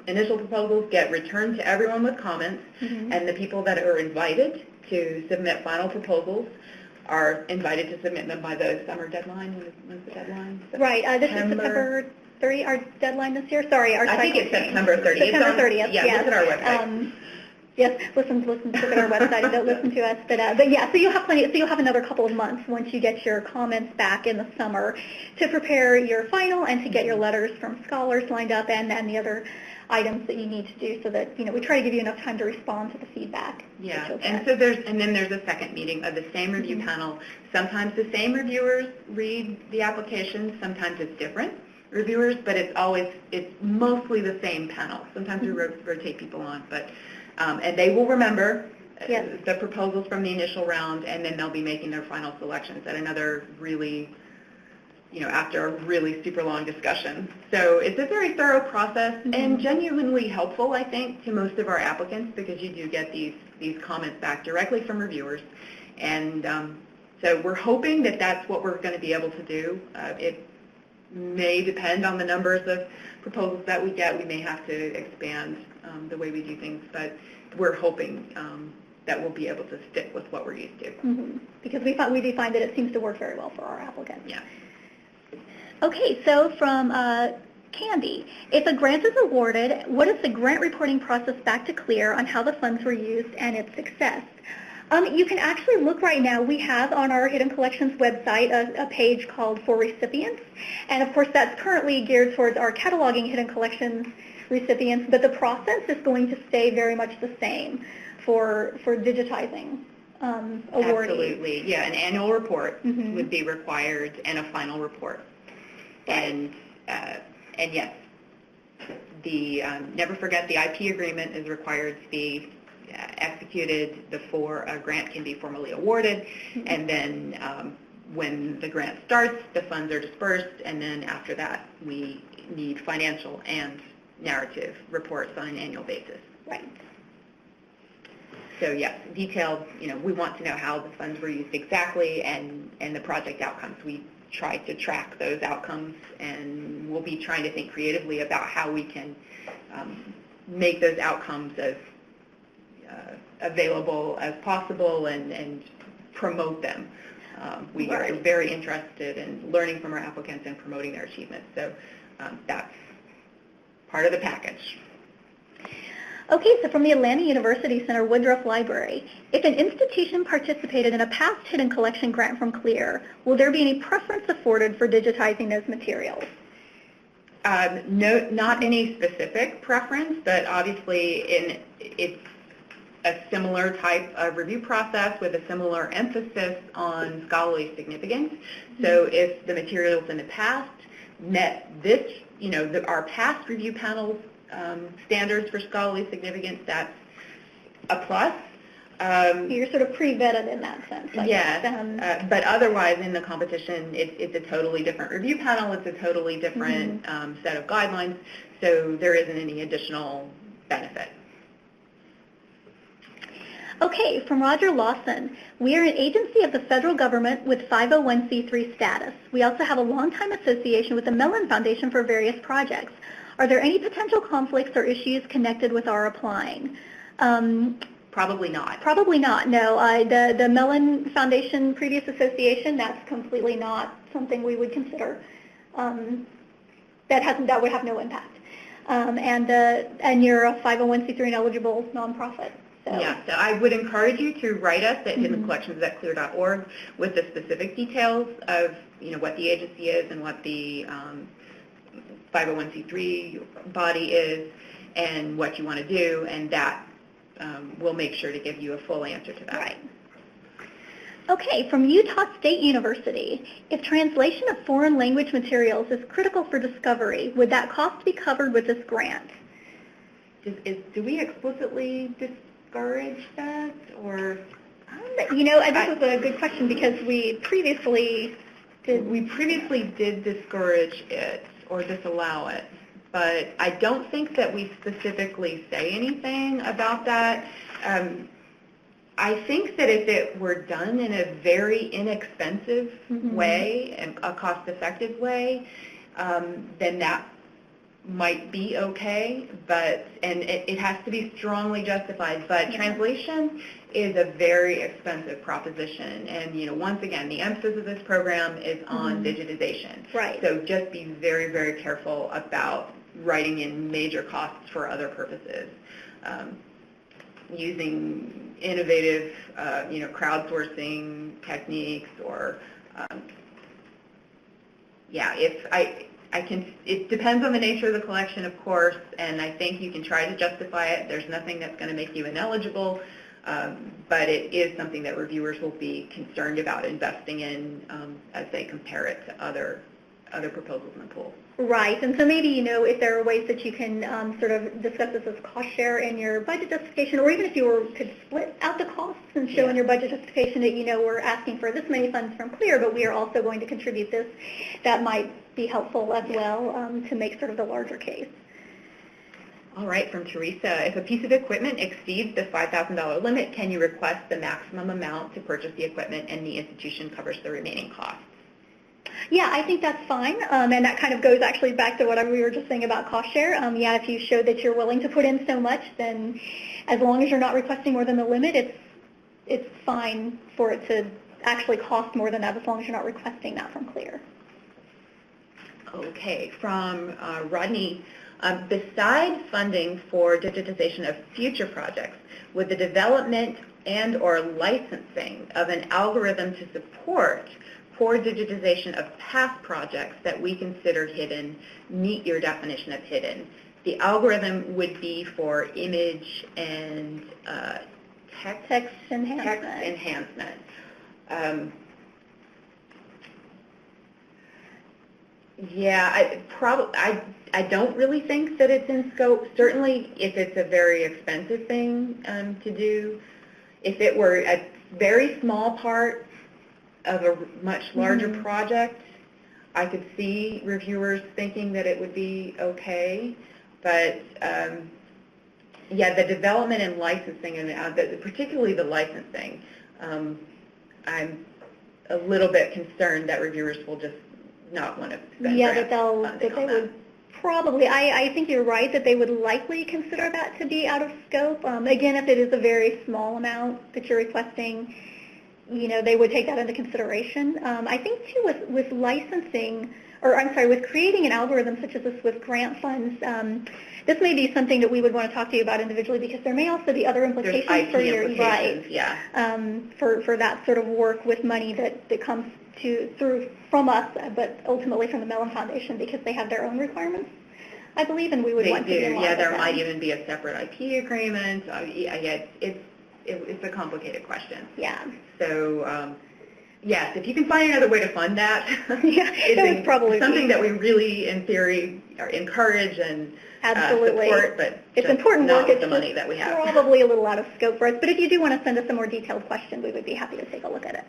initial proposals get returned to everyone with comments, and the people that are invited to submit final proposals are invited to submit them by the summer deadline. When's the deadline? Right. This is September 30, our deadline this year. Sorry, our I think it's September 30th. September 30th. Yeah, yes. Look at our website. Yes, listen to our website and don't listen to us. But yeah, so you'll have plenty. So you'll have another couple of months once you get your comments back in the summer to prepare your final and to get your letters from scholars lined up and the other items that you need to do, so that we try to give you enough time to respond to the feedback. Yeah, and so then there's a second meeting of the same review panel. Sometimes the same reviewers read the applications. Sometimes it's different reviewers, but it's mostly the same panel. Sometimes we rotate people on, but and they will remember the proposals from the initial round, and then they'll be making their final selections at another really, after a really super long discussion. So it's a very thorough process and genuinely helpful, I think, to most of our applicants, because you do get these comments back directly from reviewers. And so we're hoping that that's what we're going to be able to do. It may depend on the numbers of proposals that we get. We may have to expand the way we do things, but we're hoping that we'll be able to stick with what we're used to. Because we do find that it seems to work very well for our applicants. Yeah. Okay, so from Candy, if a grant is awarded, what is the grant reporting process back to CLIR on how the funds were used and its success? You can actually look right now. We have on our Hidden Collections website a page called For Recipients, and of course that's currently geared towards our cataloging Hidden Collections recipients, but the process is going to stay very much the same for digitizing awardees. Absolutely, yeah, an annual report would be required and a final report. And yes, never forget the IP agreement is required to be executed before a grant can be formally awarded, and then when the grant starts, the funds are dispersed, and then after that, we need financial and narrative reports on an annual basis. Right. So yes, detailed, we want to know how the funds were used exactly and the project outcomes. We try to track those outcomes, and we'll be trying to think creatively about how we can make those outcomes as available as possible and promote them. We are very interested in learning from our applicants and promoting their achievements, so that's part of the package. Okay, so from the Atlanta University Center Woodruff Library, if an institution participated in a past hidden collection grant from CLIR, will there be any preference afforded for digitizing those materials? No, not any specific preference, but obviously it's a similar type of review process with a similar emphasis on scholarly significance. So if the materials in the past met this, our past review panels standards for scholarly significance, that's a plus. You're sort of pre-vetted in that sense. Yes, but otherwise in the competition, it's a totally different review panel. It's a totally different set of guidelines, so there isn't any additional benefit. Okay, from Roger Lawson, we are an agency of the federal government with 501c3 status. We also have a long-time association with the Mellon Foundation for various projects. Are there any potential conflicts or issues connected with our applying? Probably not. Probably not, no. The Mellon Foundation previous association, that's completely not something we would consider. That would have no impact. And you're a 501c3 and eligible nonprofit. So. Yeah, so I would encourage you to write us at hiddencollections@clir.org with the specific details of what the agency is and what the 501c3 body is and what you want to do, and that we'll make sure to give you a full answer to that. Right. Okay, from Utah State University, if translation of foreign language materials is critical for discovery, would that cost be covered with this grant? Do we explicitly discourage that, or? You know, this is a good question because we previously did discourage it or disallow it, but I don't think that we specifically say anything about that. I think that if it were done in a very inexpensive way and a cost-effective way, then that might be okay, and it has to be strongly justified. But translation is a very expensive proposition, and once again, the emphasis of this program is on digitization. Right. So just be very, very careful about writing in major costs for other purposes. Using innovative, crowdsourcing techniques, or it depends on the nature of the collection, of course, and I think you can try to justify it. There's nothing that's going to make you ineligible, but it is something that reviewers will be concerned about investing in as they compare it to other proposals in the pool. Right, and so maybe, if there are ways that you can sort of discuss this as cost share in your budget justification, or even if you could split out the costs and show in your budget justification that, we're asking for this many funds from CLIR, but we are also going to contribute this, that might be helpful as well to make sort of the larger case. All right, from Teresa, if a piece of equipment exceeds the $5,000 limit, can you request the maximum amount to purchase the equipment and the institution covers the remaining costs? Yeah, I think that's fine, and that kind of goes actually back to what we were just saying about cost share. If you show that you're willing to put in so much, then as long as you're not requesting more than the limit, it's fine for it to actually cost more than that as long as you're not requesting that from CLIR. Okay, from Rodney, besides funding for digitization of future projects, would the development and or licensing of an algorithm to support for digitization of past projects that we consider hidden meet your definition of hidden? The algorithm would be for image and text enhancement. I don't really think that it's in scope. Certainly if it's a very expensive thing to do. If it were a very small part of a much larger project, I could see reviewers thinking that it would be okay, but the development and licensing, and particularly the licensing, I'm a little bit concerned that reviewers will just not want to spend probably, I think you're right that they would likely consider that to be out of scope. Again, if it is a very small amount that you're requesting, they would take that into consideration. I think, too, with licensing, with creating an algorithm such as this with grant funds, this may be something that we would want to talk to you about individually because there may also be other implications for your for that sort of work with money that comes through from us, but ultimately from the Mellon Foundation because they have their own requirements, I believe, and we would want to be involved with there that. might even be a separate IP agreement. It's a complicated question. Yeah. So, yes, if you can find another way to fund that, it's probably something that we really, in theory, encourage and support, but it's important not work. With the money that we have. Probably a little out of scope for us, but if you do want to send us a more detailed question, we would be happy to take a look at it.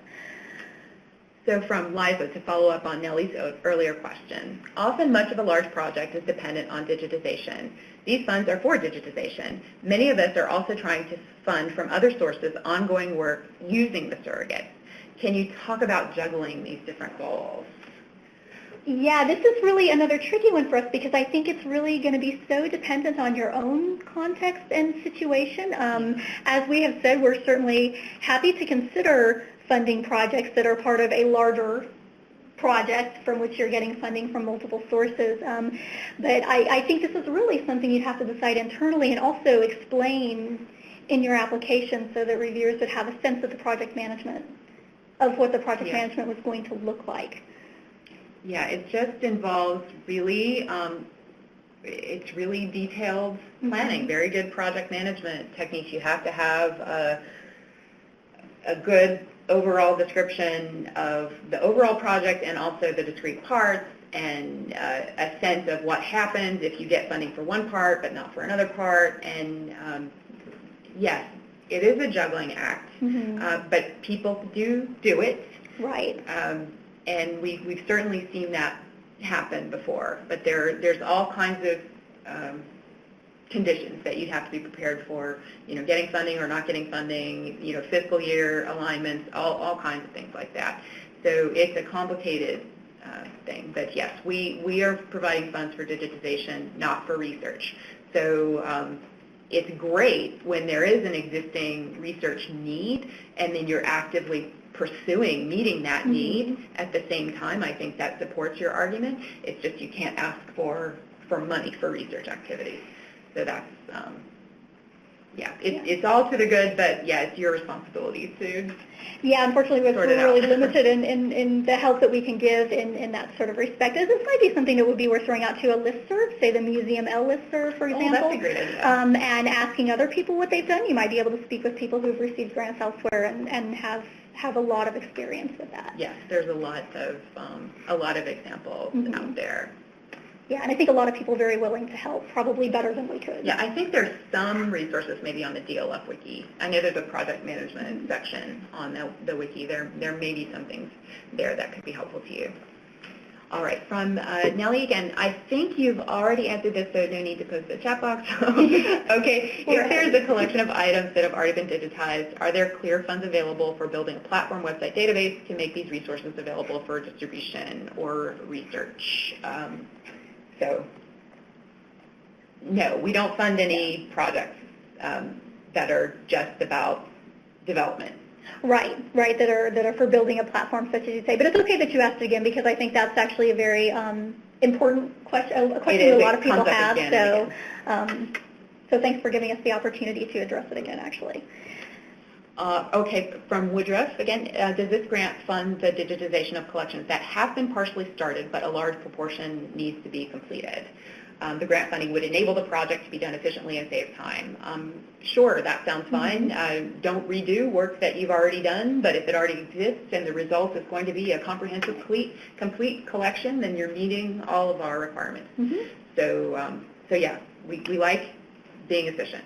So from Liza, to follow up on Nellie's earlier question, often much of a large project is dependent on digitization. These funds are for digitization. Many of us are also trying to fund from other sources ongoing work using the surrogates. Can you talk about juggling these different goals? Yeah, this is really another tricky one for us because I think it's really going to be so dependent on your own context and situation. As we have said, we're certainly happy to consider funding projects that are part of a larger project from which you're getting funding from multiple sources. But I think this is really something you'd have to decide internally and also explain in your application so that reviewers would have a sense of the project management, of what the project management was going to look like. Yeah, it just involves really, it's really detailed planning, very good project management techniques. You have to have a good overall description of the overall project and also the discrete parts, and a sense of what happens if you get funding for one part but not for another part. And yes, it is a juggling act, but people do it. Right. And we've certainly seen that happen before. But there's all kinds of conditions that you'd have to be prepared for, getting funding or not getting funding, fiscal year alignments, all kinds of things like that. So it's a complicated thing. But yes, we are providing funds for digitization, not for research. So it's great when there is an existing research need and then you're actively pursuing meeting that need at the same time. I think that supports your argument. It's just you can't ask for money for research activities. So that's, it's all to the good, but yeah, it's your responsibility to unfortunately, we're really limited in the help that we can give in that sort of respect. This might be something that would be worth throwing out to a listserv, say the Museum L listserv, for example. Oh, that's a great idea. And asking other people what they've done. You might be able to speak with people who've received grants elsewhere and have a lot of experience with that. Yes, there's a lot of examples out there. Yeah, and I think a lot of people are very willing to help, probably better than we could. Yeah, I think there's some resources maybe on the DLF wiki. I know there's a project management section on the wiki. There may be some things there that could be helpful to you. All right, from Nellie again, I think you've already answered this, so no need to post the chat box. Okay, if there's a collection of items that have already been digitized, are there CLIR funds available for building a platform website database to make these resources available for distribution or research? So, no, we don't fund any projects that are just about development. Right, that are for building a platform, such as you say. But it's okay that you asked it again, because I think that's actually a very important question, a question that a lot of people have. So thanks for giving us the opportunity to address it again, actually. Okay, from Woodruff again, does this grant fund the digitization of collections that have been partially started, but a large proportion needs to be completed? The grant funding would enable the project to be done efficiently and save time. Sure, that sounds fine. Don't redo work that you've already done, but if it already exists and the result is going to be a comprehensive, complete collection, then you're meeting all of our requirements. So yeah, we like being efficient.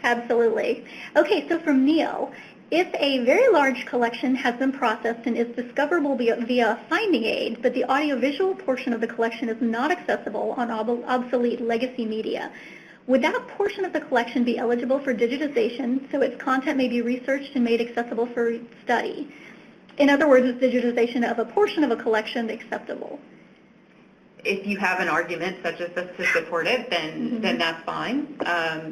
Absolutely. Okay, so from Neil, if a very large collection has been processed and is discoverable via a finding aid, but the audiovisual portion of the collection is not accessible on obsolete legacy media, would that portion of the collection be eligible for digitization so its content may be researched and made accessible for study? In other words, is digitization of a portion of a collection acceptable? If you have an argument such as this to support it, then that's fine.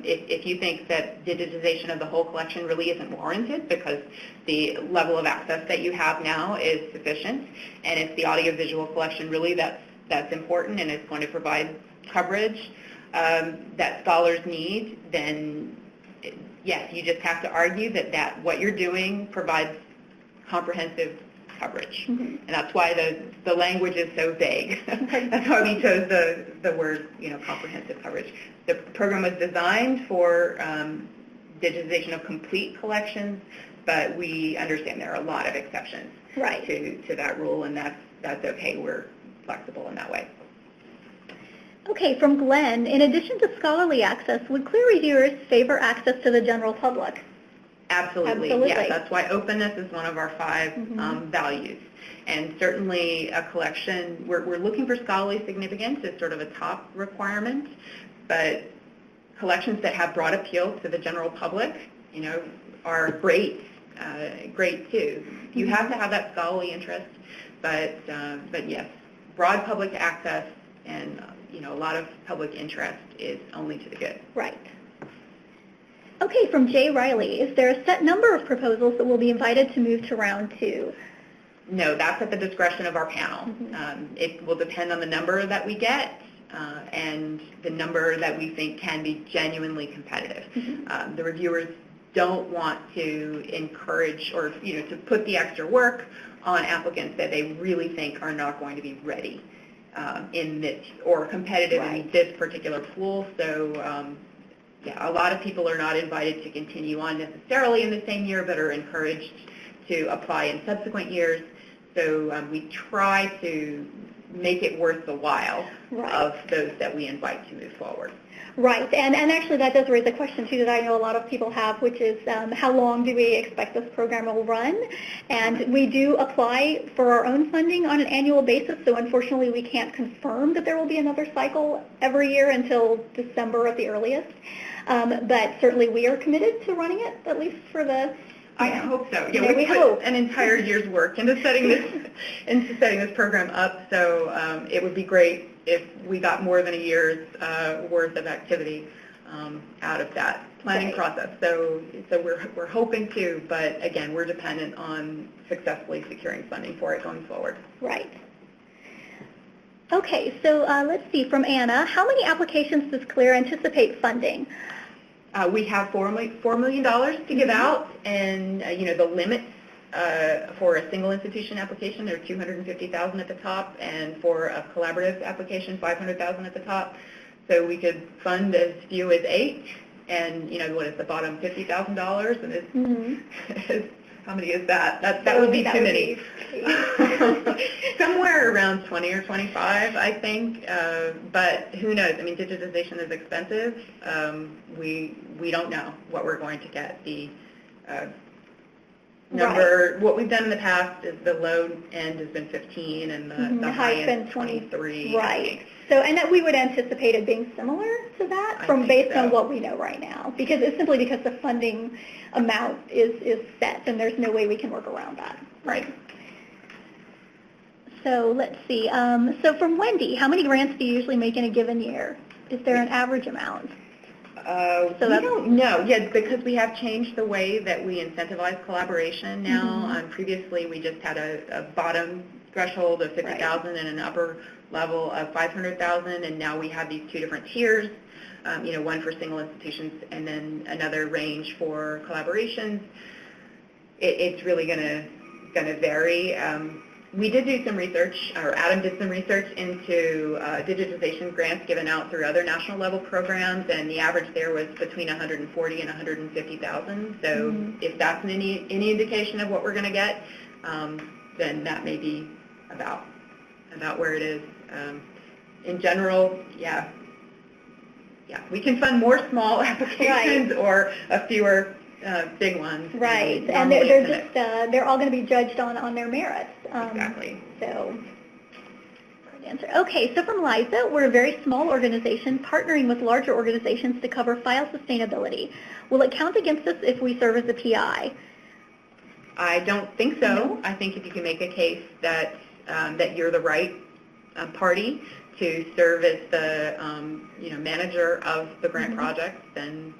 If you think that digitization of the whole collection really isn't warranted because the level of access that you have now is sufficient, and if the audiovisual collection really that's important and it's going to provide coverage that scholars need, then yes, you just have to argue that what you're doing provides comprehensive coverage. And that's why the language is so vague. That's why we chose the word, comprehensive coverage. The program was designed for digitization of complete collections, but we understand there are a lot of exceptions to that rule, and that's okay. We're flexible in that way. Okay, from Glenn, in addition to scholarly access, would CLIR reviewers favor access to the general public? Absolutely. Yes, that's why openness is one of our 5 values. And certainly a collection, we're looking for scholarly significance as sort of a top requirement, but collections that have broad appeal to the general public, are great too. You have to have that scholarly interest, but yes, broad public access and a lot of public interest is only to the good. Right. Okay, from Jay Riley, is there a set number of proposals that will be invited to move to round 2? No, that's at the discretion of our panel. It will depend on the number that we get and the number that we think can be genuinely competitive. The reviewers don't want to encourage or to put the extra work on applicants that they really think are not going to be ready in this or competitive in this particular pool. So yeah, a lot of people are not invited to continue on necessarily in the same year, but are encouraged to apply in subsequent years. So we try to make it worth the while of those that we invite to move forward. Right, and actually that does raise a question too that I know a lot of people have, which is how long do we expect this program will run? And we do apply for our own funding on an annual basis, so unfortunately we can't confirm that there will be another cycle every year until December at the earliest. But certainly we are committed to running it, at least for the... I hope so. Yeah, we put an entire year's work into setting this program up, so it would be great if we got more than a year's worth of activity out of that planning process. So we're hoping to, but again, we're dependent on successfully securing funding for it going forward. Right. Okay, so let's see, from Anna, how many applications does CLIR anticipate funding? We have $4 million to give out, and the limits for a single institution application are $250,000 at the top, and for a collaborative application, $500,000 at the top. So we could fund as few as 8, and what is the bottom, $50,000, and it's, how many is that? That would be too many. Somewhere around 20 or 25, I think. But who knows? I mean, digitization is expensive. We don't know what we're going to get. The number, what we've done in the past is the low end has been 15 and the high end 23. Right. So, and that we would anticipate it being similar to that based on what we know right now, because it's simply because the funding amount is set and there's no way we can work around that. Right. So let's see. So from Wendy, how many grants do you usually make in a given year? Is there an average amount? We don't know. Yeah, because we have changed the way that we incentivize collaboration now. Previously, we just had a bottom threshold of $50,000 and an upper level of $500,000, and now we have these two different tiers. One for single institutions and then another range for collaborations. It's really going to vary. We did do some research, or Adam did some research into digitization grants given out through other national level programs, and the average there was between $140,000 and $150,000. So if that's any indication of what we're going to get, then that may be about where it is. In general, yeah, we can fund more small applications or a fewer big ones. Right, and they're just they're all going to be judged on their merits. Exactly. So, great answer. Okay, so from Liza, we're a very small organization partnering with larger organizations to cover file sustainability. Will it count against us if we serve as a PI? I don't think so. No. I think if you can make a case that that you're the right party to serve as the manager of the grant project, then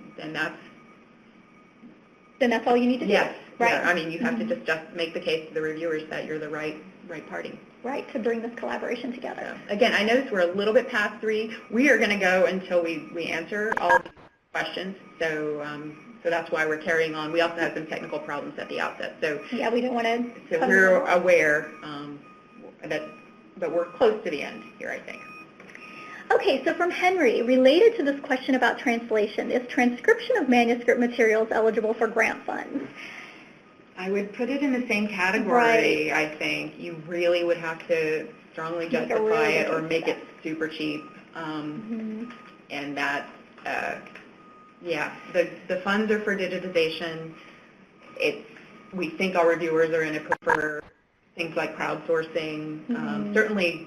that's all you need to do. Yes, right. Yeah. I mean, you have to just make the case to the reviewers that you're the right party. Right, to bring this collaboration together. So, again, I notice we're a little bit past 3. We are going to go until we answer all the questions. So that's why we're carrying on. We also have some technical problems at the outset. So yeah, we don't want to. So we're aware that we're close to the end here, I think. Okay, so from Henry, related to this question about translation, is transcription of manuscript materials eligible for grant funds? I would put it in the same category, I think. You really would have to strongly justify it or make it super cheap. And that, the funds are for digitization. We think our reviewers are going to prefer things like crowdsourcing. Certainly,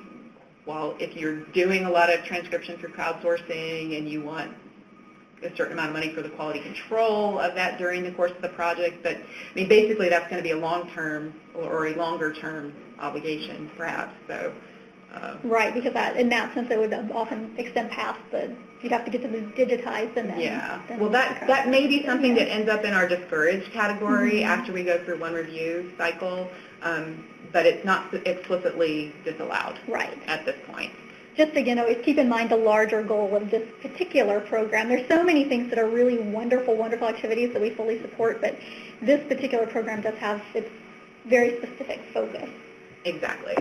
well, if you're doing a lot of transcription through crowdsourcing and you want a certain amount of money for the quality control of that during the course of the project, but I mean, basically that's going to be a long-term or a longer-term obligation, perhaps. So. Right, because in that sense, it would often extend past you'd have to get them digitized and then. Yeah. Well, that may be something that ends up in our discouraged category after we go through one review cycle. But it's not explicitly disallowed at this point. Just to always keep in mind the larger goal of this particular program. There's so many things that are really wonderful, wonderful activities that we fully support, but this particular program does have its very specific focus. Exactly.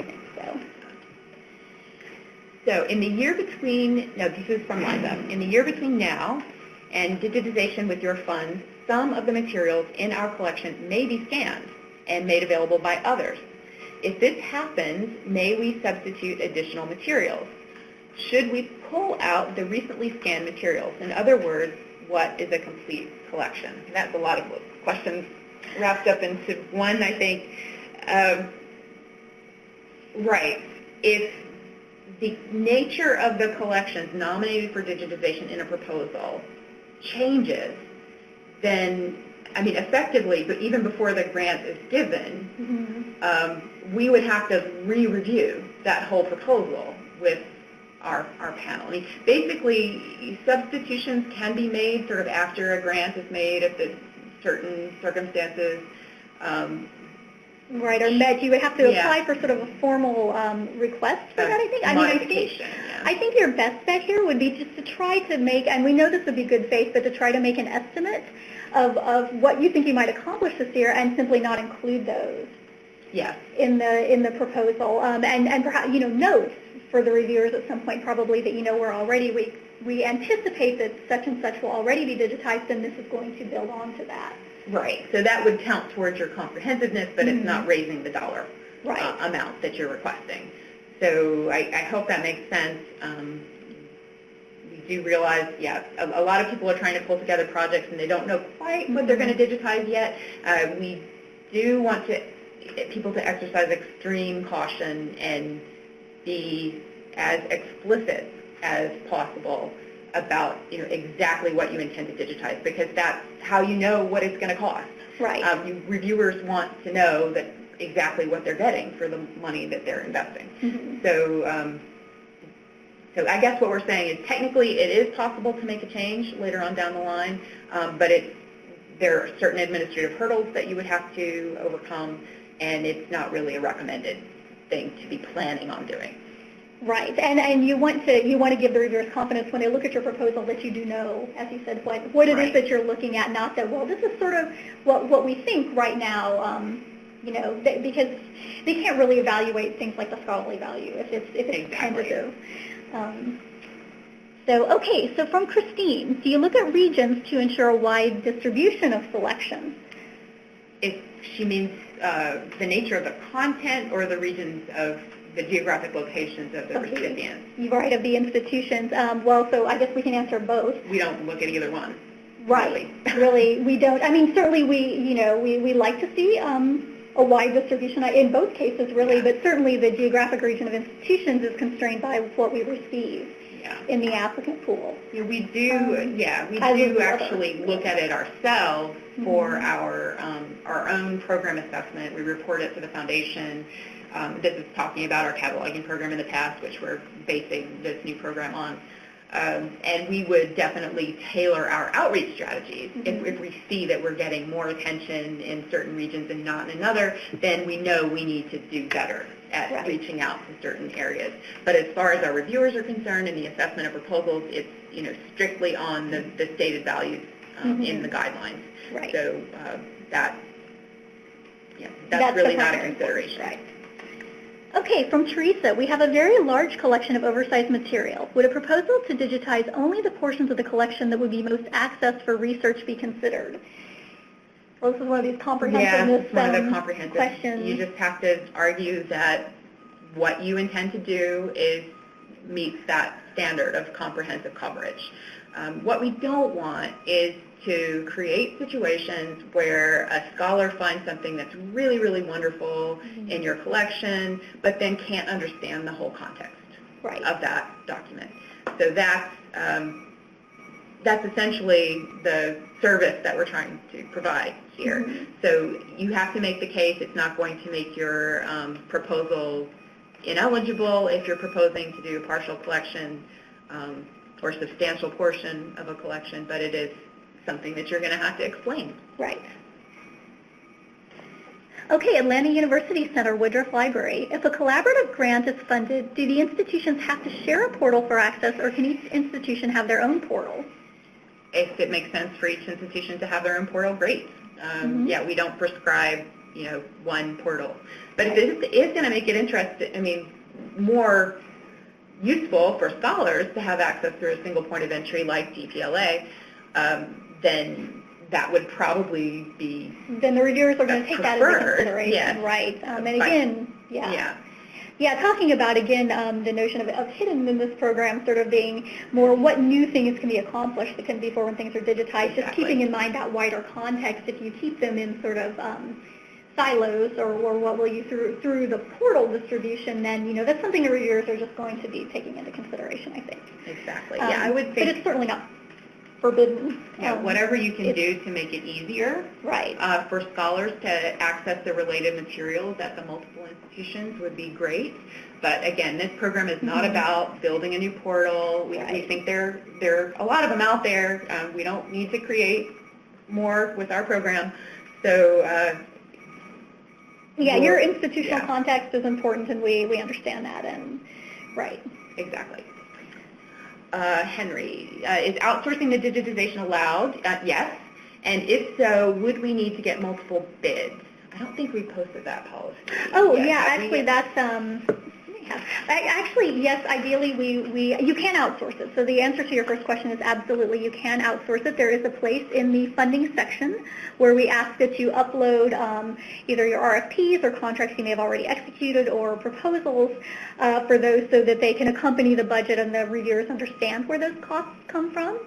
So in the year between, this is from Liza, in the year between now and digitization with your funds, some of the materials in our collection may be scanned and made available by others. If this happens, may we substitute additional materials? Should we pull out the recently scanned materials? In other words, what is a complete collection? And that's a lot of questions wrapped up into one, I think. Right. If the nature of the collections nominated for digitization in a proposal changes, then, I mean, effectively, but even before the grant is given, we would have to re-review that whole proposal with our panel. I mean, basically, substitutions can be made sort of after a grant is made if the certain circumstances. Right, or met. You would have to apply for sort of a formal request for that, I think. I think your best bet here would be just to try to make, and we know this would be good faith, but to try to make an estimate of what you think you might accomplish this year and simply not include those in the proposal. And perhaps, notes for the reviewers at some point probably that, we're already, we anticipate that such and such will already be digitized, and this is going to build on to that. Right. So that would count towards your comprehensiveness, but it's not raising the dollar amount that you're requesting. So I hope that makes sense. We do realize, a lot of people are trying to pull together projects and they don't know quite what they're going to digitize yet. We do want people to exercise extreme caution and be as explicit as possible about exactly what you intend to digitize, because that's how you know what it's going to cost. Right. Reviewers want to know that exactly what they're getting for the money that they're investing. So I guess what we're saying is technically it is possible to make a change later on down the line, but there are certain administrative hurdles that you would have to overcome, and it's not really a recommended thing to be planning on doing. Right, and you want to give the reviewers confidence when they look at your proposal that you do know, as you said, what it is that you're looking at, not that, well, this is sort of what we think right now, because they can't really evaluate things like the scholarly value if it's tentative. So from Christine, do you look at regions to ensure a wide distribution of selections? If she means the nature of the content or the regions of the geographic locations of the recipients. Right, of the institutions. So I guess we can answer both. We don't look at either one. Right. Really, we don't. I mean, certainly we like to see a wide distribution in both cases, really, but certainly the geographic region of institutions is constrained by what we receive in the applicant pool. Yeah, we do actually look at it ourselves for our own program assessment. We report it to the foundation. This is talking about our cataloging program in the past, which we're basing this new program on. And we would definitely tailor our outreach strategies. If we see that we're getting more attention in certain regions and not in another, then we know we need to do better at reaching out to certain areas. But as far as our reviewers are concerned and the assessment of proposals, it's strictly on the stated values in the guidelines. Right. So that's really not a consideration. Right. Okay, from Teresa, we have a very large collection of oversized material. Would a proposal to digitize only the portions of the collection that would be most accessed for research be considered? Well, this is one of these comprehensiveness one of the comprehensive questions. You just have to argue that what you intend to do meets that standard of comprehensive coverage. What we don't want is to create situations where a scholar finds something that's really, really wonderful in your collection, but then can't understand the whole context of that document. So that's essentially the service that we're trying to provide here. So you have to make the case. It's not going to make your proposal ineligible if you're proposing to do a partial collection or substantial portion of a collection, but it is something that you're going to have to explain. Right. Okay, Atlanta University Center, Woodruff Library. If a collaborative grant is funded, do the institutions have to share a portal for access, or can each institution have their own portal? If it makes sense for each institution to have their own portal, great. Yeah, we don't prescribe, one portal. But if it is going to make it more useful for scholars to have access through a single point of entry like GPLA, then that would probably be then the reviewers are going to take that into preferred, consideration, yes. right? And again, yeah, talking about, again, the notion of hidden in this program sort of being more what new things can be accomplished that can be for when things are digitized, just keeping in mind that wider context. If you keep them in sort of silos or what will you through the portal distribution, then, you know, that's something the reviewers are just going to be taking into consideration, I think. Exactly. Yeah, I would think. But it's certainly not forbidden. Yeah, whatever you can do to make it easier for scholars to access the related materials at the multiple institutions would be great. But again, this program is not about building a new portal. We think there are a lot of them out there. We don't need to create more with our program. So your institutional context is important, and we understand that. And exactly. Henry, is outsourcing the digitization allowed? Yes. And if so, would we need to get multiple bids? I don't think we posted that policy. Oh, yeah, actually that's, actually, yes, ideally you can outsource it. So the answer to your first question is absolutely you can outsource it. There is a place in the funding section where we ask that you upload either your RFPs or contracts you may have already executed or proposals for those so that they can accompany the budget and the reviewers understand where those costs come from.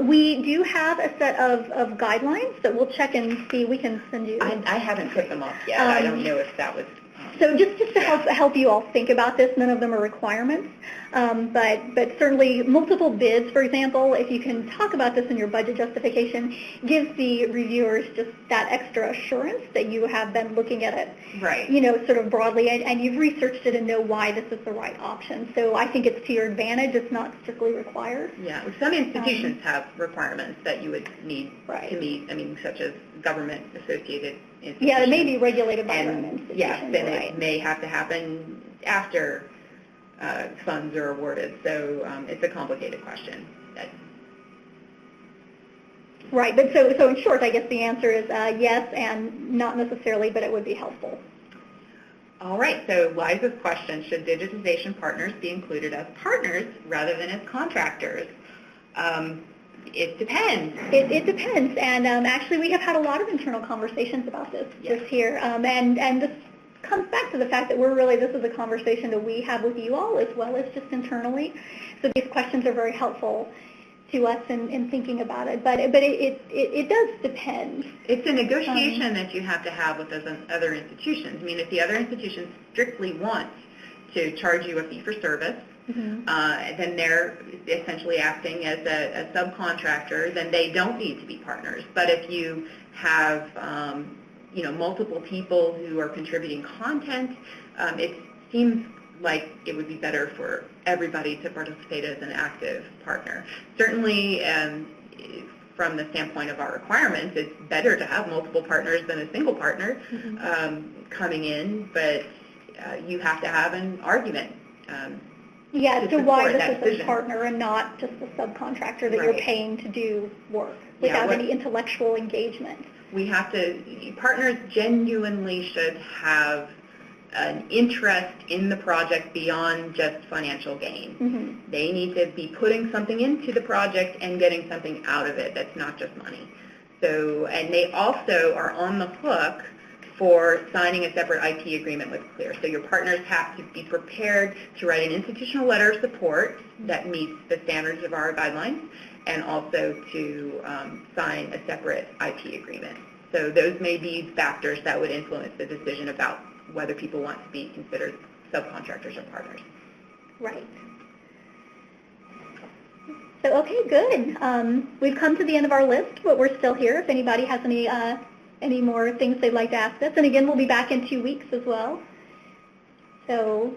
We do have a set of guidelines that we'll check and see. We can send you. I haven't put them up yet. I don't know if that was. So just to help you all think about this, none of them are requirements, but certainly multiple bids, for example, if you can talk about this in your budget justification, gives the reviewers just that extra assurance that you have been looking at it, you know, sort of broadly, and you've researched it and know why this is the right option. So I think it's to your advantage. It's not strictly required. Yeah, some institutions have requirements that you would need to meet, I mean, such as government-associated institutions. Yeah, it may be regulated by government institutions. Yes, and it may have to happen after funds are awarded. So it's a complicated question. Right, but so in short, I guess the answer is yes, and not necessarily, but it would be helpful. All right, so Liza's question, should digitization partners be included as partners rather than as contractors? It depends. It depends, and actually we have had a lot of internal conversations about this this year, and this comes back to the fact that this is a conversation that we have with you all as well as just internally. So these questions are very helpful to us in thinking about it, but it does depend. It's a negotiation that you have to have with those other institutions. I mean, if the other institutions strictly want to charge you a fee for service, then they're essentially acting as a subcontractor, then they don't need to be partners. But if you have multiple people who are contributing content, it seems like it would be better for everybody to participate as an active partner. Certainly, from the standpoint of our requirements, it's better to have multiple partners than a single partner coming in, but you have to have an argument. So why this is a partner and not just a subcontractor that you're paying to do work without any intellectual engagement. Partners genuinely should have an interest in the project beyond just financial gain. They need to be putting something into the project and getting something out of it that's not just money. So, and they also are on the hook for signing a separate IP agreement with CLIR. So your partners have to be prepared to write an institutional letter of support that meets the standards of our guidelines, and also to sign a separate IP agreement. So those may be factors that would influence the decision about whether people want to be considered subcontractors or partners. Right. So, okay, good. We've come to the end of our list, but we're still here if anybody has any more things they'd like to ask us. And again, we'll be back in 2 weeks as well. So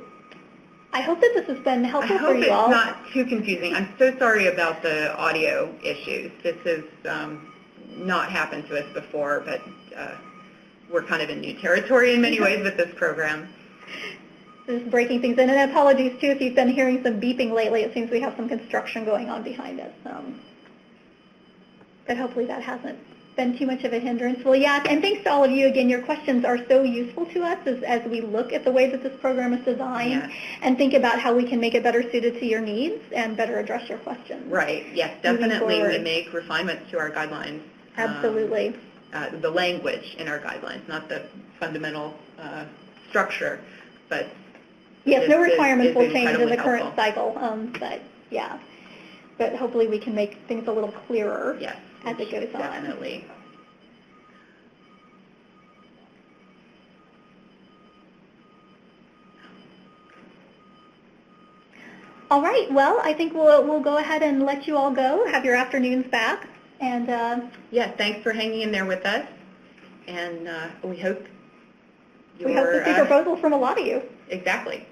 I hope that this has been helpful for you all. I hope it's not too confusing. I'm so sorry about the audio issues. This has not happened to us before, but we're kind of in new territory in many ways with this program. Just breaking things in. And apologies, too, if you've been hearing some beeping lately. It seems we have some construction going on behind us. But hopefully that hasn't been too much of a hindrance. Well, yeah, and thanks to all of you. Again, your questions are so useful to us as we look at the way that this program is designed and think about how we can make it better suited to your needs and better address your questions. Right, yes, definitely we make refinements to our guidelines Absolutely. The language in our guidelines, not the fundamental structure, but yes, no requirements will change in incredibly the current helpful. cycle, but yeah. But hopefully we can make things a little clearer Yes, as it goes on. definitely. All right, well, I think we'll go ahead and let you all go, have your afternoons back, and Yes, thanks for hanging in there with us, and we hope we hope to see proposals from a lot of you. Exactly.